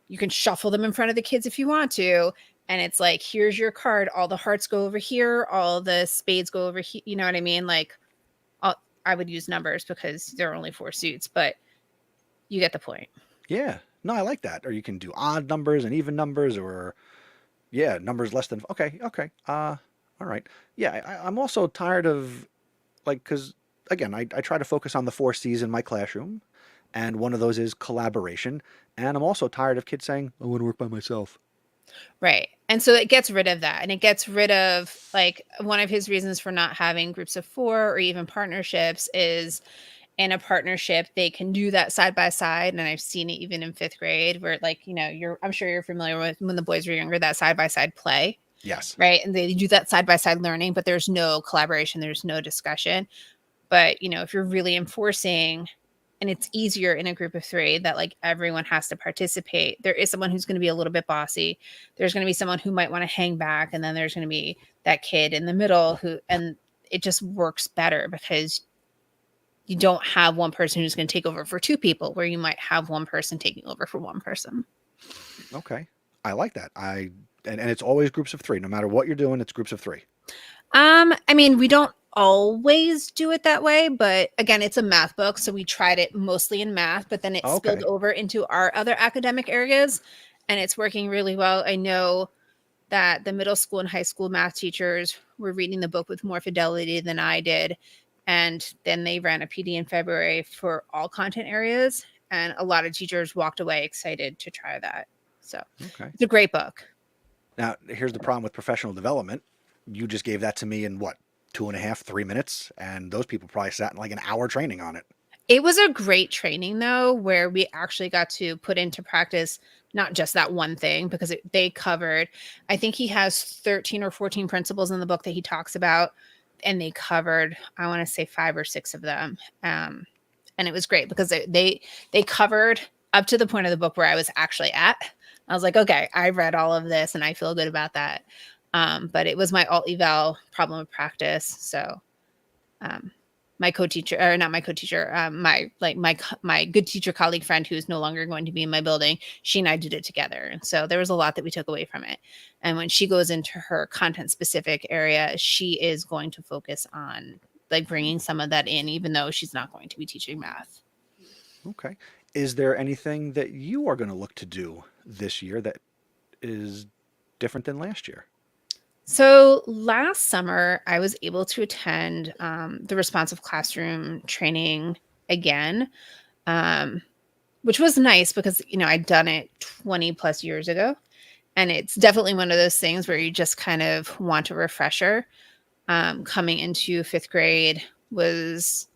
You can shuffle them in front of the kids if you want to. And it's like, here's your card. All the hearts go over here. All the spades go over here. You know what I mean? Like, I would use numbers because there are only 4 suits, but you get the point. Yeah. No, I like that. Or you can do odd numbers and even numbers, or numbers less than. Okay. All right. Yeah. I'm also tired of, like, because again, I try to focus on the 4 C's in my classroom, And one of those is collaboration. And I'm also tired of kids saying, I want to work by myself. Right. And so it gets rid of that. And it gets rid of, like, one of his reasons for not having groups of 4 or even partnerships is in a partnership, they can do that side by side. And I've seen it even in 5th grade where, like, I'm sure you're familiar with when the boys were younger, that side by side play, Yes. right? And they do that side by side learning, but there's no collaboration, there's no discussion. But, if you're really enforcing, and it's easier in a group of 3 that, like, everyone has to participate. There is someone who's going to be a little bit bossy. There's going to be someone who might want to hang back. And then there's going to be that kid in the middle and it just works better because you don't have one person who's going to take over for 2 people where you might have one person taking over for one person. Okay. I like that. And it's always groups of 3. No matter what you're doing, it's groups of 3. I mean, we don't always do it that way, but again, it's a math book, so we tried it mostly in math, but then it spilled over into our other academic areas, and it's working really well. I know that the middle school and high school math teachers were reading the book with more fidelity than I did, and then they ran a PD in February for all content areas, and a lot of teachers walked away excited to try that. So It's a great book. Now, here's the problem with professional development. You just gave that to me in what, 2.5, 3 minutes? And those people probably sat in like an hour training on it. It was a great training, though, where we actually got to put into practice not just that one thing, because they covered, I think he has 13 or 14 principles in the book that he talks about, and they covered, I want to say 5 or 6 of them. And it was great because they covered up to the point of the book where I was actually at. I was like, okay, I read all of this and I feel good about that. But it was my alt eval problem of practice. So my co-teacher, or not my co-teacher, my good teacher colleague friend who's no longer going to be in my building, she and I did it together. And so there was a lot that we took away from it. And when she goes into her content specific area, she is going to focus on like bringing some of that in, even though she's not going to be teaching math. Okay. Is there anything that you are going to look to do this year that is different than last year? So last summer, I was able to attend the responsive classroom training again, which was nice because, I'd done it 20 plus years ago. And it's definitely one of those things where you just kind of want a refresher. Coming into 5th grade was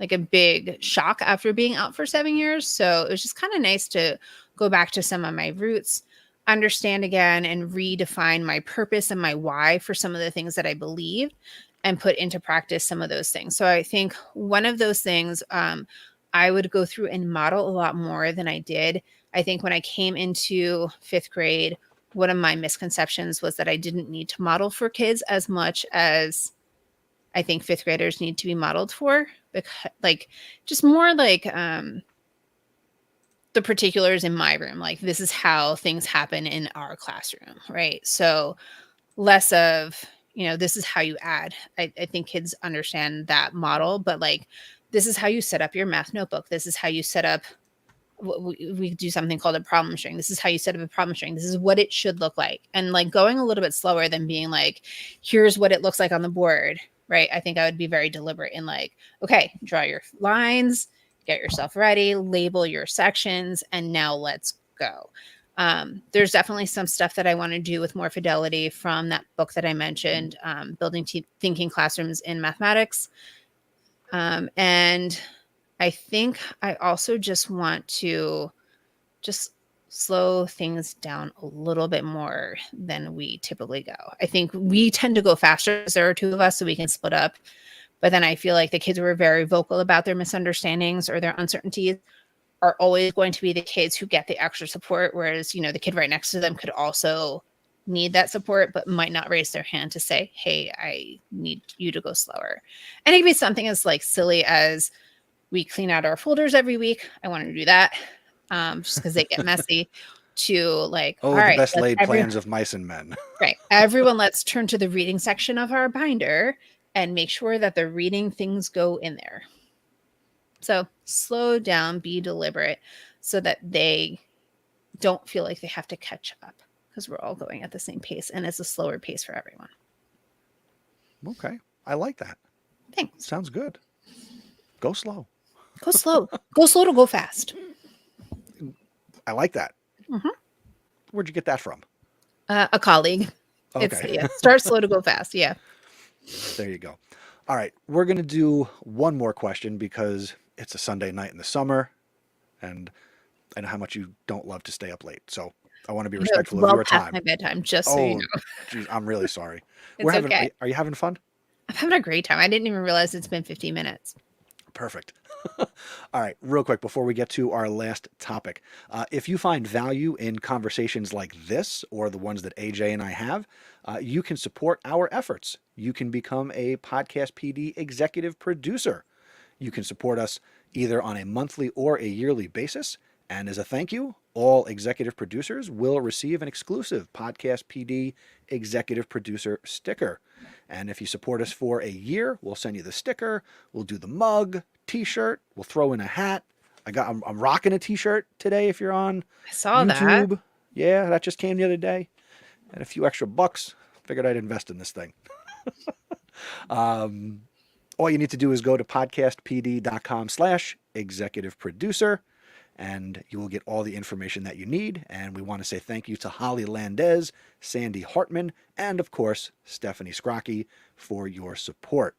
like a big shock after being out for 7 years. So it was just kind of nice to go back to some of my roots, understand again, and redefine my purpose and my why for some of the things that I believe, and put into practice some of those things. So I think one of those things I would go through and model a lot more than I did. I think when I came into 5th grade, one of my misconceptions was that I didn't need to model for kids as much as I think 5th graders need to be modeled for, because just more like the particulars in my room. Like, this is how things happen in our classroom, right? So less of, this is how you add. I think kids understand that model, but like, this is how you set up your math notebook. This is how you set up, we do something called a problem string. This is how you set up a problem string. This is what it should look like. And like going a little bit slower than being like, here's what it looks like on the board, right? I think I would be very deliberate in like, okay, draw your lines, get yourself ready, label your sections, and now let's go. There's definitely some stuff that I want to do with more fidelity from that book that I mentioned, Building Thinking Classrooms in Mathematics. And I think I also just want to just slow things down a little bit more than we typically go. I think we tend to go faster because there are 2 of us, so we can split up. But then I feel like the kids who are very vocal about their misunderstandings or their uncertainties are always going to be the kids who get the extra support, whereas, the kid right next to them could also need that support, but might not raise their hand to say, hey, I need you to go slower. And it could be something as like silly as we clean out our folders every week. I want to do that just because they get messy. To like, all right, the best laid plans of mice and men. Right. Everyone, let's turn to the reading section of our binder and make sure that the reading things go in there. So slow down, be deliberate so that they don't feel like they have to catch up, because we're all going at the same pace and it's a slower pace for everyone. Okay. I like that. Thanks. Sounds good. Go slow. Go slow. Go slow to go fast. I like that. Mhm. Where'd you get that from? A colleague. It's Okay. start slow to go fast. Yeah. There you go. All right. We're going to do one more question because it's a Sunday night in the summer and I know how much you don't love to stay up late. So I want to be I know it's respectful of well your past time. my bedtime, just so you Oh, know. geez, I'm really sorry. It's okay. Are you having fun? I'm having a great time. I didn't even realize it's been 15 minutes. Perfect. All right, real quick before we get to our last topic. If you find value in conversations like this or the ones that AJ and I have, you can support our efforts. You can become a Podcast PD executive producer. You can support us either on a monthly or a yearly basis. And as a thank you, all executive producers will receive an exclusive Podcast PD executive producer sticker. And if you support us for a year, we'll send you the sticker, we'll do the mug, t-shirt, we'll throw in a hat. I'm rocking a t-shirt today if you're on I saw that. YouTube. Yeah, that just came the other day. And a few extra bucks. Figured I'd invest in this thing. All you need to do is go to podcastpd.com/executive producer and you will get all the information that you need. And we want to say thank you to Holly Landez, Sandy Hartman, and of course, Stephanie Scrocky for your support.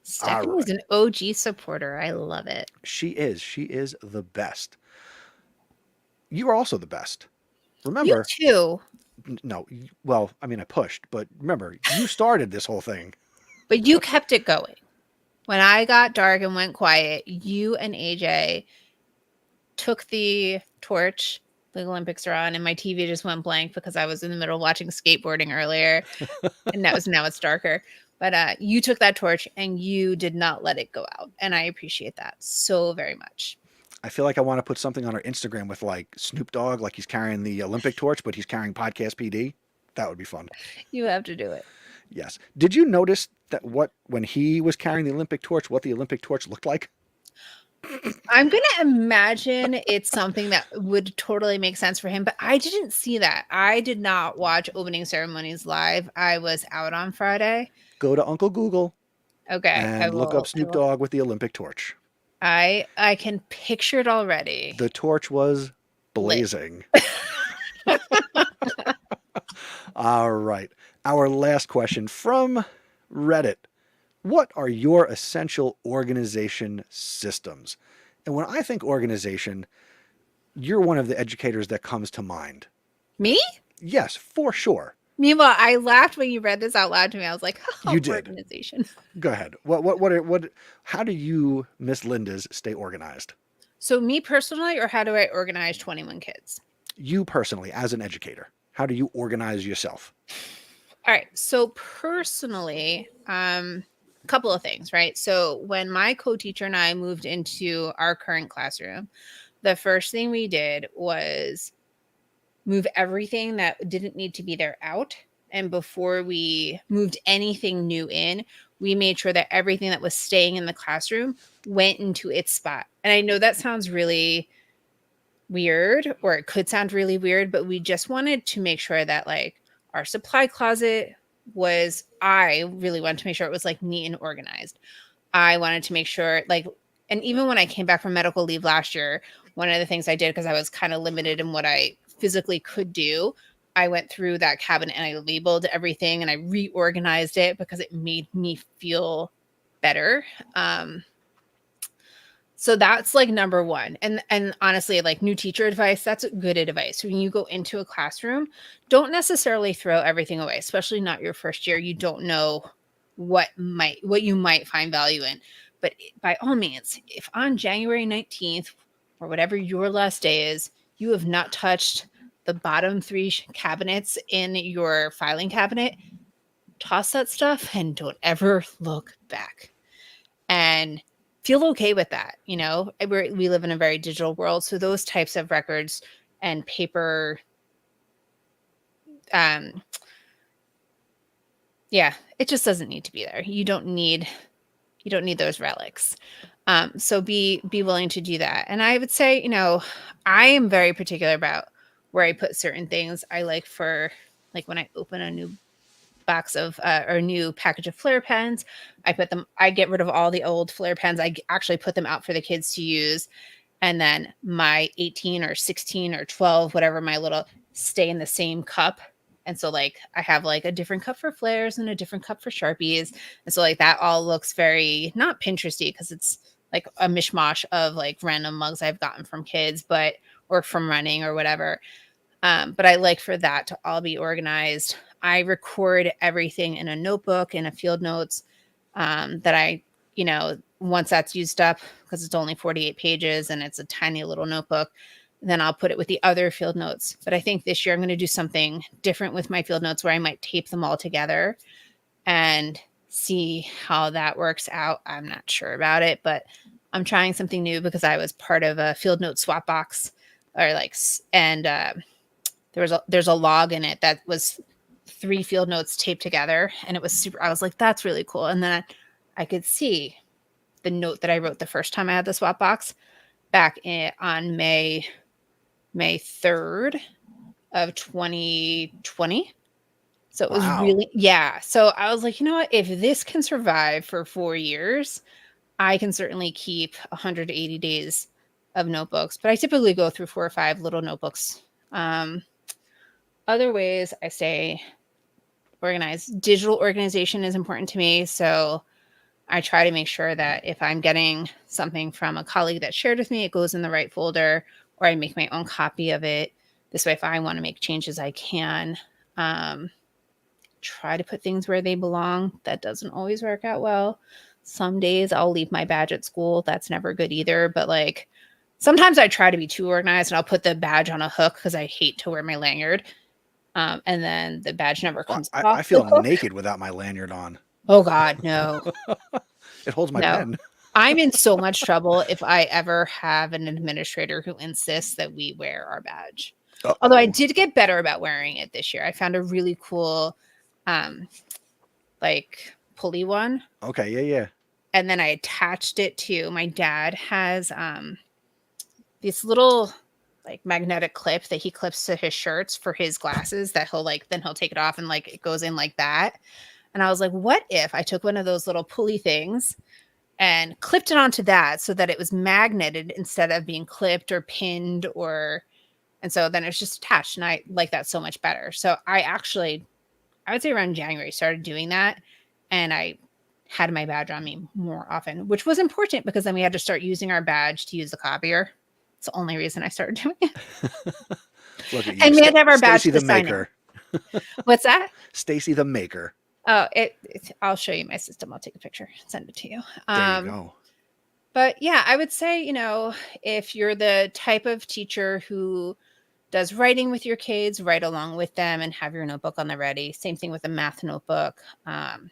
Stephanie's an OG supporter. I love it. She is. She is the best. You are also the best. Remember? You too. No, well, I mean, I pushed, but remember, you started this whole thing. But you kept it going. When I got dark and went quiet, you and AJ took the torch. The Olympics are on, and my TV just went blank because I was in the middle of watching skateboarding earlier, and now it's darker. But you took that torch and you did not let it go out, and I appreciate that so very much. I feel like I want to put something on our Instagram with like Snoop Dogg, like he's carrying the Olympic torch, but he's carrying Podcast PD. That would be fun. You have to do it. Yes. Did you notice that when he was carrying the Olympic torch, what the Olympic torch looked like? I'm going to imagine it's something that would totally make sense for him, but I didn't see that. I did not watch opening ceremonies live. I was out on Friday. Go to Uncle Google. Okay. And look up Snoop Dogg with the Olympic torch. I can picture it already. The torch was blazing. All right. Our last question from Reddit. What are your essential organization systems? And when I think organization, you're one of the educators that comes to mind. Me? Yes, for sure. Meanwhile, I laughed when you read this out loud to me. I was like, "Oh, you did." Organization. Go ahead. How do you, Miss Linda's, stay organized? So me personally, or how do I organize 21 kids? You personally, as an educator, how do you organize yourself? All right. So personally, a couple of things, right? So when my co-teacher and I moved into our current classroom, the first thing we did was move everything that didn't need to be there out. And before we moved anything new in, we made sure that everything that was staying in the classroom went into its spot. And I know that sounds really weird, or it could sound really weird, but we just wanted to make sure that like our supply closet I really wanted to make sure it was like neat and organized. I wanted to make sure and even when I came back from medical leave last year, one of the things I did, because I was kind of limited in what I physically could do, I went through that cabinet and I labeled everything and I reorganized it because it made me feel better. So that's like number one. And honestly, like new teacher advice, that's good advice. When you go into a classroom, don't necessarily throw everything away, especially not your first year. You don't know what you might find value in. But by all means, if on January 19th or whatever your last day is, you have not touched the bottom 3 cabinets in your filing cabinet, toss that stuff and don't ever look back. And feel okay with that. You know, we live in a very digital world. So those types of records and paper, it just doesn't need to be there. You don't need those relics. So be willing to do that. And I would say, you know, I am very particular about where I put certain things. I like when I open a new box of or new package of Flair pens. I get rid of all the old Flair pens. I actually put them out for the kids to use. And then my 18 or 16 or 12, whatever my little, stay in the same cup. And so like I have like a different cup for Flairs and a different cup for Sharpies. And so like that all looks very not Pinteresty because it's like a mishmash of like random mugs I've gotten from kids, but or from running or whatever. But I like for that to all be organized. I record everything in a notebook in a field notes that I, once that's used up, because it's only 48 pages and it's a tiny little notebook, then I'll put it with the other field notes. But I think this year I'm going to do something different with my field notes where I might tape them all together and see how that works out. I'm not sure about it, but I'm trying something new because I was part of a field note swap box and there's a log in it that was 3 field notes taped together, and it was super. I was like, that's really cool. And then I could see the note that I wrote the first time I had the swap box back on May 3rd of 2020. So it was really, yeah. So I was like, you know what? If this can survive for 4 years, I can certainly keep 180 days of notebooks. But I typically go through 4 or 5 little notebooks. Other ways I say organized. Digital organization is important to me. So I try to make sure that if I'm getting something from a colleague that shared with me, it goes in the right folder, or I make my own copy of it. This way, if I want to make changes, I can. Try to put things where they belong. That doesn't always work out well. Some days I'll leave my badge at school. That's never good either. But like sometimes I try to be too organized and I'll put the badge on a hook because I hate to wear my lanyard. And then the badge never comes off. I feel naked without my lanyard on. Oh God, no. It holds my pen. I'm in so much trouble if I ever have an administrator who insists that we wear our badge. Uh-oh. Although I did get better about wearing it this year. I found a really cool like pulley one. Okay, yeah. And then I attached it to my dad has this little like magnetic clip that he clips to his shirts for his glasses that he'll take it off and like it goes in like that. And I was like, what if I took one of those little pulley things and clipped it onto that so that it was magneted instead of being clipped or pinned and so then it's just attached, and I like that so much better. So I would say around January started doing that, and I had my badge on me more often, which was important because then we had to start using our badge to use the copier. It's the only reason I started doing it. Look at you. And we had to have our badge Stacy the maker. What's that? Stacy the maker. Oh, I'll show you my system. I'll take a picture, send it to you. There you go. But yeah, I would say, if you're the type of teacher who does writing with your kids, write along with them and have your notebook on the ready. Same thing with a math notebook. One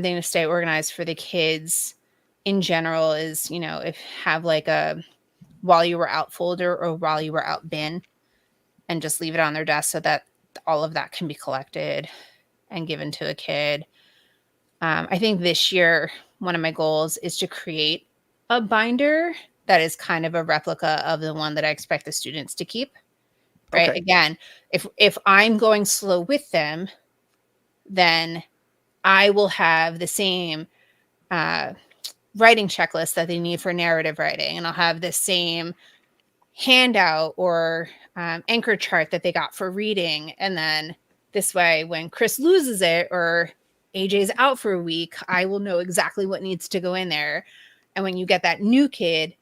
thing to stay organized for the kids in general is, if have like a while you were out folder or while you were out bin, and just leave it on their desk so that all of that can be collected and given to a kid. I think this year, one of my goals is to create a binder that is kind of a replica of the one that I expect the students to keep. Right. Okay. Again, if I'm going slow with them, then I will have the same writing checklist that they need for narrative writing. And I'll have the same handout or anchor chart that they got for reading. And then this way, when Chris loses it or AJ's out for a week, I will know exactly what needs to go in there. And when you get that new kid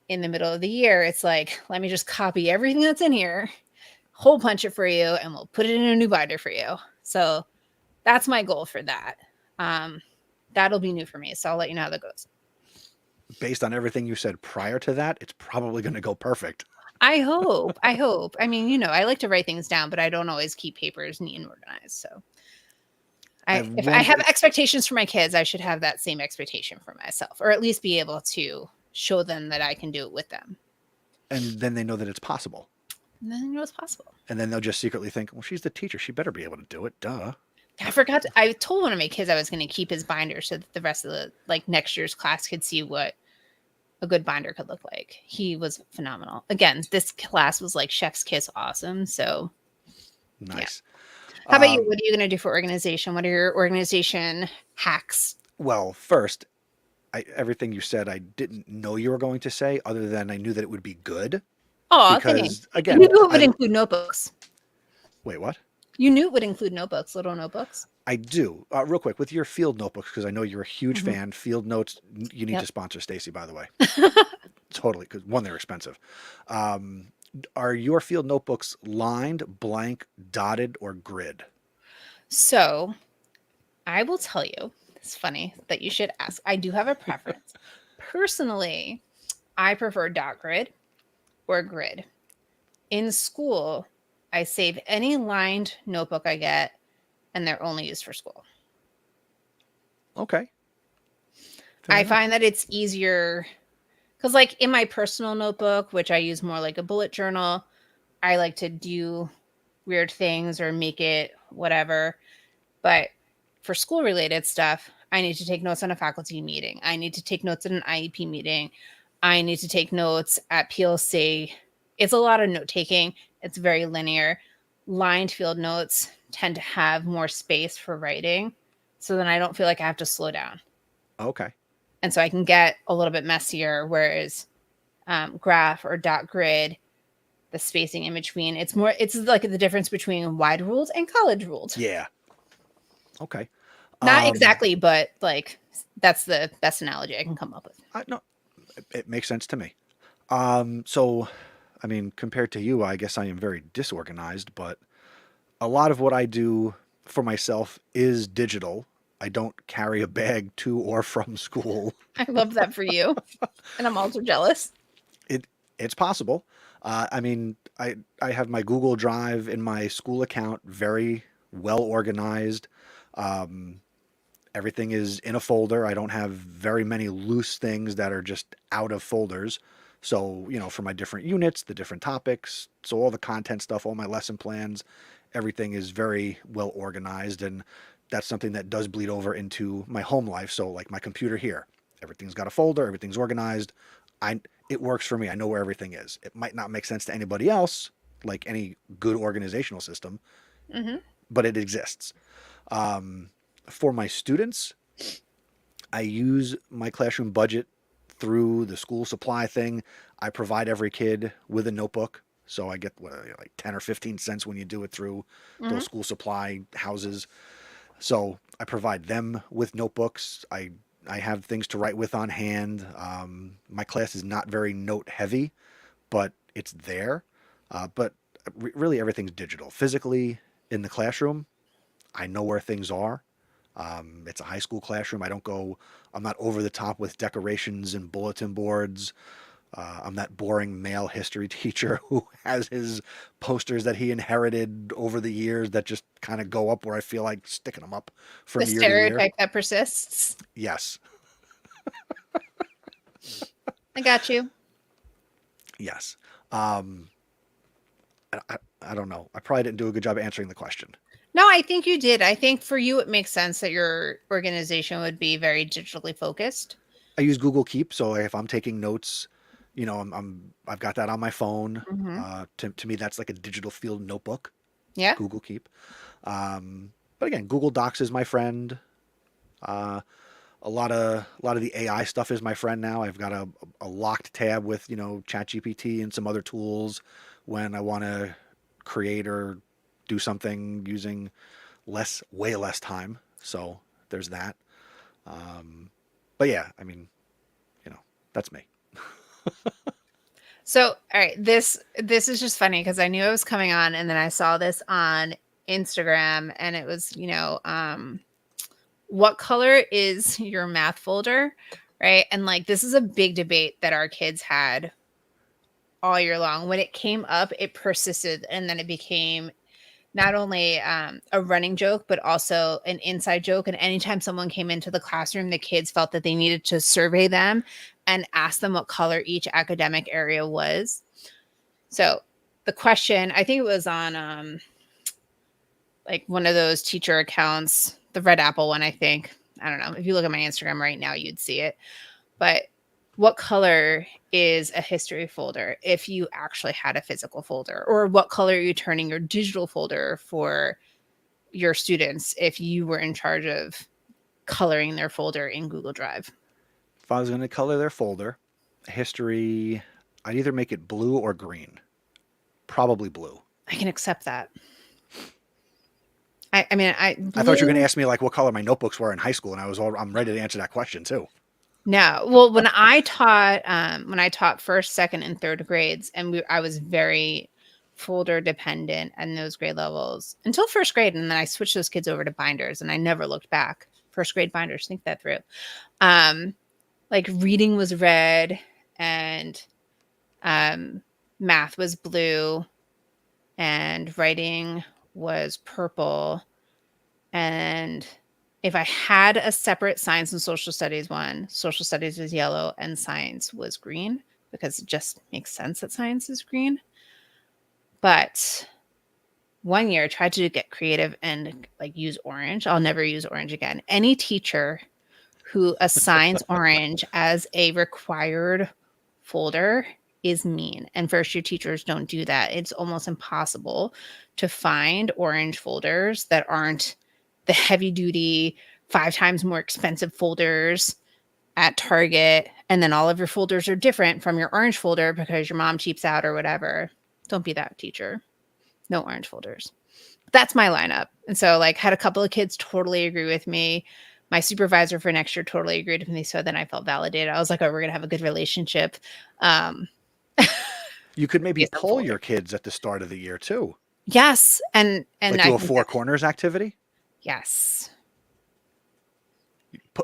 in the middle of the year, it's like, let me just copy everything that's in here, hole punch it for you, and we'll put it in a new binder for you. So that's my goal for that. That'll be new for me. So I'll let you know how that goes. Based on everything you said prior to that, it's probably going to go perfect. I hope. I mean, I like to write things down, but I don't always keep papers neat and organized. So if I have expectations for my kids, I should have that same expectation for myself, or at least be able to show them that I can do it with them. And then they know that it's possible. And then they know it's possible. And then they'll just secretly think, well, she's the teacher. She better be able to do it. Duh. I told one of my kids I was going to keep his binder so that the rest of the next year's class could see what a good binder could look like. He was phenomenal. Again, this class was like chef's kiss awesome. So nice. How about you? What are you going to do for organization? What are your organization hacks? Well, first, everything you said, I didn't know you were going to say, other than I knew that it would be good. Oh, thank Because, you. You again, knew it would include notebooks. wait, what? You knew it would include notebooks, little notebooks. I do. Real quick, with your field notebooks, because I know you're a huge Hmm. fan. Field notes, you need to Yep. sponsor Stacy, by the way. Totally, because one, they're expensive. Um, are your field notebooks lined, blank, dotted, or grid? So I will tell you, it's funny that you should ask. I do have a preference. Personally, I prefer dot grid or grid. In school, I save any lined notebook I get, and they're only used for school. Okay. Fair I enough. find that it's easier because, like, in my personal notebook, which I use more like a bullet journal, I like to do weird things or make it whatever. But for school related stuff, I need to take notes on a faculty meeting. I need to take notes at an IEP meeting. I need to take notes at PLC. It's a lot of note taking. It's very linear. Lined field notes tend to have more space for writing. So then I don't feel like I have to slow down. Okay. And so I can get a little bit messier. Whereas graph or dot grid, the spacing in between, it's like the difference between wide ruled and college ruled. Yeah. Okay. Not exactly, but like that's the best analogy I can come up with. No, it makes sense to me. So, I mean, compared to you, I guess I am very disorganized, but a lot of what I do for myself is digital. I don't carry a bag to or from school. I love that for you. And I'm also jealous. It's possible. I mean, I have my Google Drive in my school account very well organized. Um, Everything is in a folder. I don't have very many loose things that are just out of folders. So, for my different units, the different topics, so all the content stuff, all my lesson plans, everything is very well organized. And that's something that does bleed over into my home life. So, like my computer here, everything's got a folder, everything's organized. It works for me. I know where everything is. It might not make sense to anybody else, like any good organizational system, Mm-hmm. but it exists. For my students, I use my classroom budget through the school supply thing. I provide every kid with a notebook. So I get like 10 or 15 cents when you do it through Mm-hmm. those school supply houses. So I provide them with notebooks. I have things to write with on hand. My class is not very note heavy, but it's there. But really everything's digital. Physically in the classroom, I know where things are. It's a high school classroom. I'm not over the top with decorations and bulletin boards. I'm that boring male history teacher who has his posters that he inherited over the years that just kind of go up where I feel like sticking them up The from year to year. stereotype that persists. Yes. I got you. Yes. Um, I don't know. I probably didn't do a good job answering the question. No, I think you did. I think for you, it makes sense that your organization would be very digitally focused. I use Google Keep, so if I'm taking notes, I've got that on my phone. Mm-hmm. To me, that's like a digital field notebook. Yeah. Google Keep. But again, Google Docs is my friend. Uh, a lot of the AI stuff is my friend now. I've got a locked tab with ChatGPT and some other tools when I want to create or do something using way less time. So there's that. But yeah, I mean, that's me. So, all right, this is just funny because I knew it was coming on, and then I saw this on Instagram, and it was, what color is your math folder, right? And like this is a big debate that our kids had all year long. When it came up, it persisted, and then it became not only a running joke, but also an inside joke. And anytime someone came into the classroom, the kids felt that they needed to survey them and ask them what color each academic area was. So the question, I think it was on like one of those teacher accounts, the Red Apple one, I think. I don't know. If you look at my Instagram right now, you'd see it. But what color is a history folder if you actually had a physical folder? Or what color are you turning your digital folder for your students if you were in charge of coloring their folder in Google Drive? If I was going to color their folder, history, I'd either make it blue or green. Probably blue. I can accept that. I mean, I thought you were going to ask me like what color my notebooks were in high school, and I'm ready to answer that question too. No. Well, when I taught first, second, and third grades, and I was very folder dependent in those grade levels until first grade, and then I switched those kids over to binders, and I never looked back. First grade binders, think that through. Like reading was red, and math was blue, and writing was purple, and if I had a separate science and social studies one, social studies was yellow and science was green, because it just makes sense that science is green. But one year I tried to get creative and like use orange. I'll never use orange again. Any teacher who assigns orange as a required folder is mean. And first year teachers don't do that. It's almost impossible to find orange folders that aren't the heavy duty 5 times more expensive folders at Target. And then all of your folders are different from your orange folder because your mom cheaps out or whatever. Don't be that teacher. No orange folders. That's my lineup. And so like had a couple of kids totally agree with me. My supervisor for next year totally agreed with me. So then I felt validated. I was like, oh, we're going to have a good relationship. You could maybe poll your kids at the start of the year too. Yes. And like do a 4 corners activity. Yes.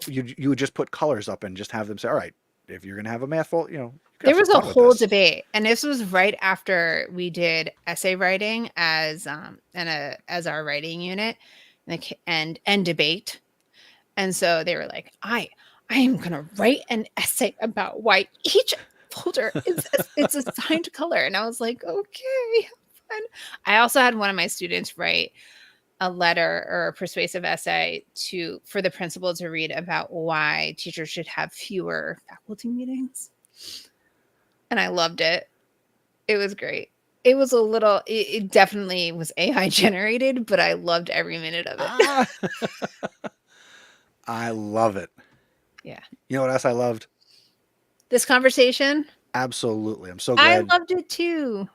You would just put colors up and just have them say, all right, if you're going to have a math folder, there was a whole debate. And this was right after we did essay writing as our writing unit and debate. And so they were like, I am going to write an essay about why each folder it's assigned color. And I was like, okay, fine. I also had one of my students write a letter or a persuasive essay for the principal to read about why teachers should have fewer faculty meetings. And I loved it. It was great. It was it definitely was AI generated, but I loved every minute of it. I love it. Yeah. You know what else I loved? This conversation? Absolutely. I'm so glad. I loved it too.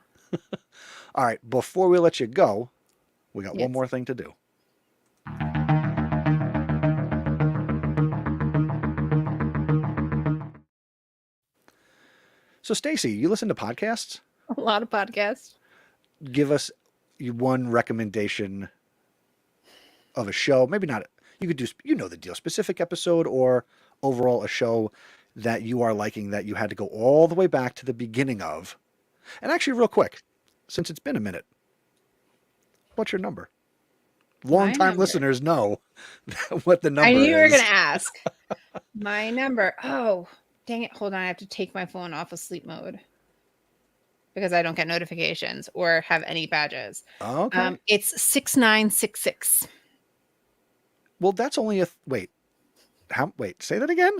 All right. Before we let you go, we got one more thing to do. So, Stacy, you listen to podcasts? A lot of podcasts. Give us one recommendation of a show. Maybe not. You could do, the deal, specific episode or overall a show that you are liking that you had to go all the way back to the beginning of. And actually, real quick, since it's been a minute, what's your number? Long-time listeners know what the number is. I knew you were going to ask. My number. Oh, dang it. Hold on. I have to take my phone off of sleep mode because I don't get notifications or have any badges. Okay. It's 6966. Well, that's only wait, say that again?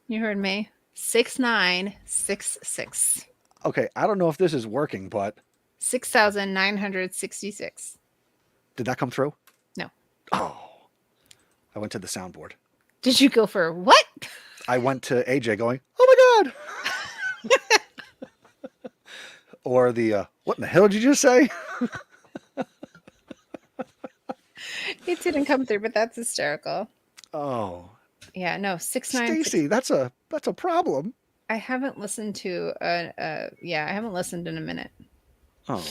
You heard me. 6966. Okay. I don't know if this is working, but 6,966. Did that come through? No. Oh, I went to the soundboard. Did you go for what? I went to AJ going, oh my God. Or the, what in the hell did you just say? It didn't come through, but that's hysterical. Oh. Yeah, no, 696. Stacy, that's a problem. I haven't listened to I haven't listened in a minute. Oh.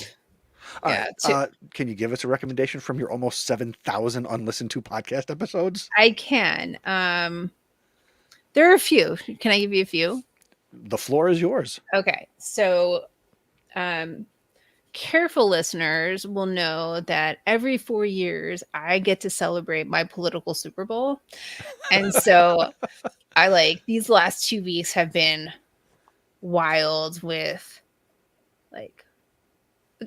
All right. Can you give us a recommendation from your almost 7,000 unlistened to podcast episodes? I can. There are a few. Can I give you a few? The floor is yours. Okay. So, careful listeners will know that every 4 years I get to celebrate my political Super Bowl. And so these last 2 weeks have been wild with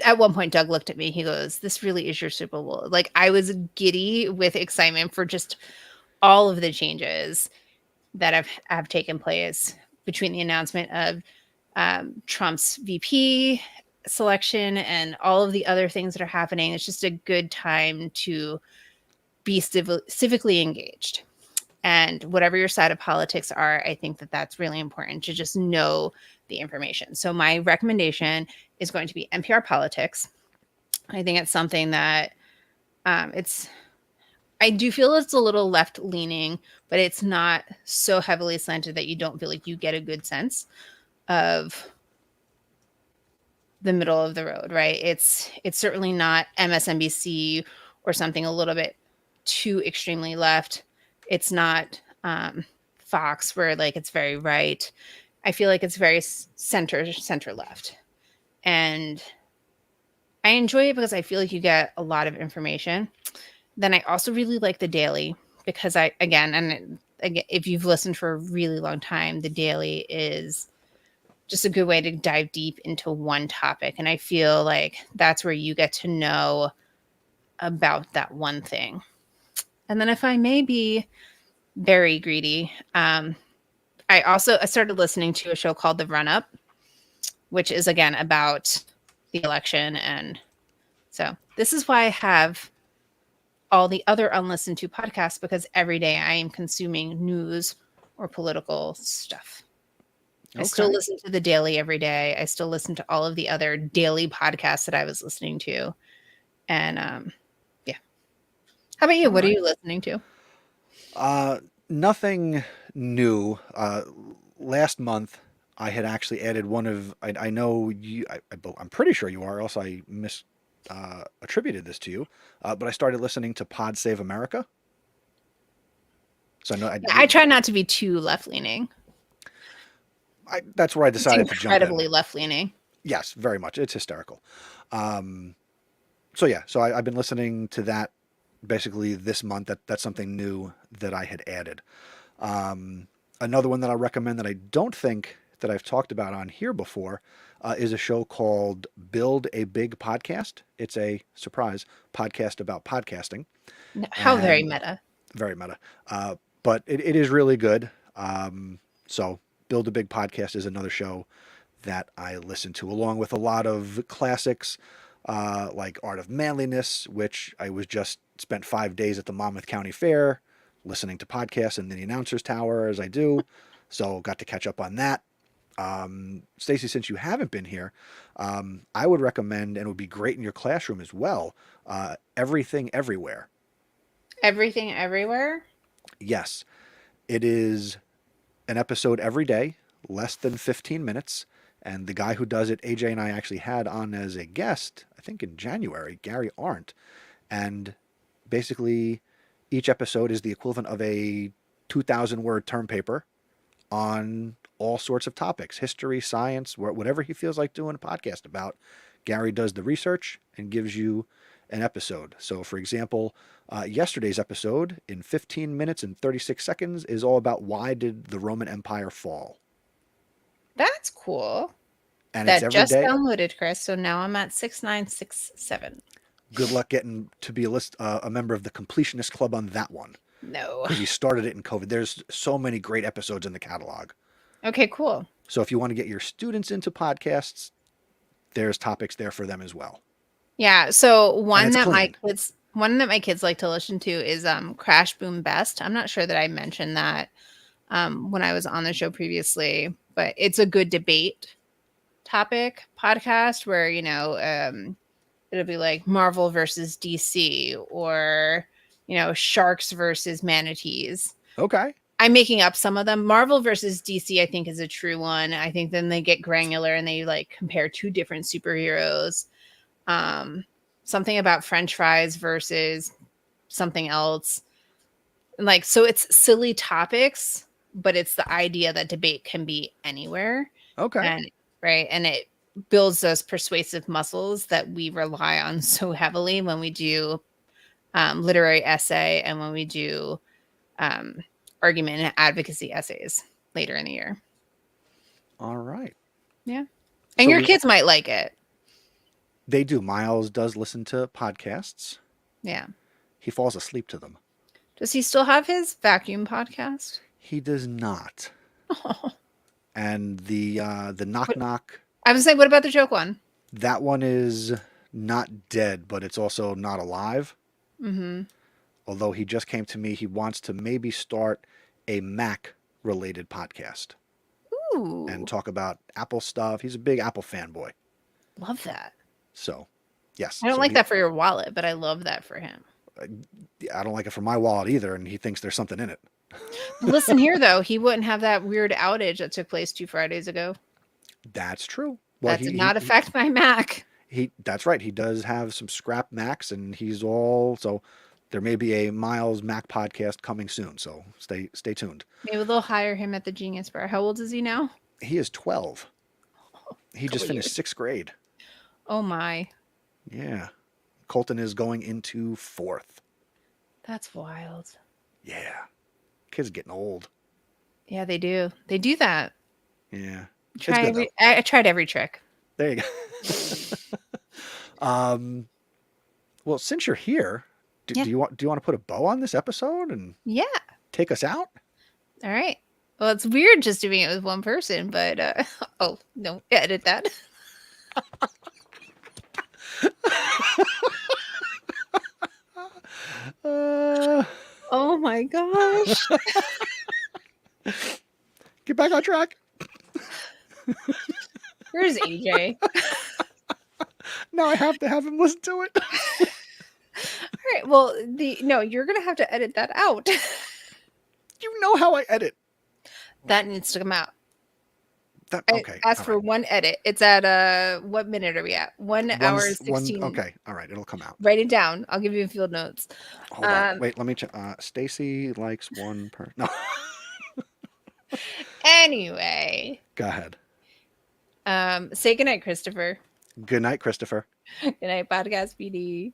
at one point, Doug looked at me. He goes, "This really is your Super Bowl." Like I was giddy with excitement for just all of the changes that have taken place between the announcement of Trump's VP selection and all of the other things that are happening. It's just a good time to be civically engaged. And whatever your side of politics are, I think that that's really important to just know the information. So my recommendation is going to be NPR Politics. I think it's something that I do feel it's a little left leaning, but it's not so heavily slanted that you don't feel like you get a good sense of the middle of the road, right? It's certainly not MSNBC or something a little bit too extremely left. It's not Fox where like it's very right. I feel like it's very center left. And I enjoy it because I feel like you get a lot of information. Then I also really like the Daily because if you've listened for a really long time, the Daily is just a good way to dive deep into one topic. And I feel like that's where you get to know about that one thing. And then if I may be very greedy, I started listening to a show called The Run Up, which is again about the election. And so this is why I have all the other unlistened to podcasts, because every day I am consuming news or political stuff. I still listen to the Daily every day. I still listen to all of the other daily podcasts that I was listening to. And yeah. How about you? What are you listening to? Nothing new. Last month, I had actually added one of, I know you, I'm pretty sure you are, else I attributed this to you, but I started listening to Pod Save America. So I try not to be too left leaning. That's where I decided to jump in. Incredibly left leaning. Yes, very much. It's hysterical. So I've been listening to that basically this month. That's something new that I had added. Another one that I recommend that I don't think that I've talked about on here before is a show called Build a Big Podcast. It's a surprise podcast about podcasting. How very meta. Very meta. But it is really good. So Build a Big Podcast is another show that I listen to, along with a lot of classics like Art of Manliness, which I was just spent 5 days at the Monmouth County Fair listening to podcasts in the announcer's tower as I do. So got to catch up on that. Stacey, since you haven't been here, I would recommend, and it would be great in your classroom as well, Everything Everywhere. Everything Everywhere? Yes. It is an episode every day, less than 15 minutes. And the guy who does it, AJ and I actually had on as a guest, I think in January, Gary Arndt. And basically, each episode is the equivalent of a 2,000-word term paper on all sorts of topics, history, science, whatever he feels like doing a podcast about. Gary does the research and gives you an episode. So, for example, yesterday's episode in 15 minutes and 36 seconds is all about why did the Roman Empire fall. That's cool. And that it's just every day. Downloaded, Chris. So now I'm at 6967. Good luck getting to be a member of the Completionist Club on that one. No. Because he started it in COVID. There's so many great episodes in the catalog. Okay, cool. So if you want to get your students into podcasts, there's topics there for them as well. Yeah. So one that my kids like to listen to is Crash Boom Best. I'm not sure that I mentioned that when I was on the show previously, but it's a good debate topic podcast where, it'll be like Marvel versus DC or, sharks versus manatees. Okay. I'm making up some of them. Marvel versus DC, I think, is a true one. I think then they get granular and they like compare two different superheroes. Something about French fries versus something else. Like, so it's silly topics, but it's the idea that debate can be anywhere. Okay. And it builds those persuasive muscles that we rely on so heavily when we do literary essay and when we do argument and advocacy essays later in the year. All right. Yeah. And your kids might like it. They do. Miles does listen to podcasts. Yeah. He falls asleep to them. Does he still have his vacuum podcast? He does not. Oh. And the knock knock. I was saying, what about the joke one? That one is not dead, but it's also not alive. Mm-hmm. Although he just came to me, he wants to maybe start a Mac related podcast and Ooh, talk about Apple stuff. He's a big Apple fanboy. love that. So, yes. I don't So like that for your wallet, but I love that for him. I don't like it for my wallet either, and he thinks there's something in it. But listen here, though, he wouldn't have that weird outage that took place 2 Fridays ago. That's true. Well, That did not affect my Mac. that's right. He does have some scrap Macs, and he's all so. There may be a Miles Mac podcast coming soon, so stay tuned. Maybe they'll hire him at the Genius Bar. How old is he now? He is 12. He just Couple finished years. 6th grade. Oh my, Yeah. Colton is going into 4th. that's wild. Yeah. Kids are getting old. Yeah, they do. They do that. Yeah. It's Try good though. I tried every trick. There you go. Well, since you're here, Yeah. do you want to put a bow on this episode and Yeah. take us out? All right. Well, it's weird just doing it with one person, but oh no, edit that. Uh, Oh my gosh. get back on track. Where's AJ? Now I have to have him listen to it. All right. Well, you're gonna have to edit that out. You know how I edit. That needs to come out. Okay. I asked all for right. one edit. It's at what minute are we at? 1 hour and 16. Okay. All right. It'll come out. Write it down. I'll give you field notes. Hold on. Wait. Let me check. Stacy likes one per. No. Anyway, Go ahead. say goodnight, Christopher. Good night, Christopher. Good night, Podcast PD.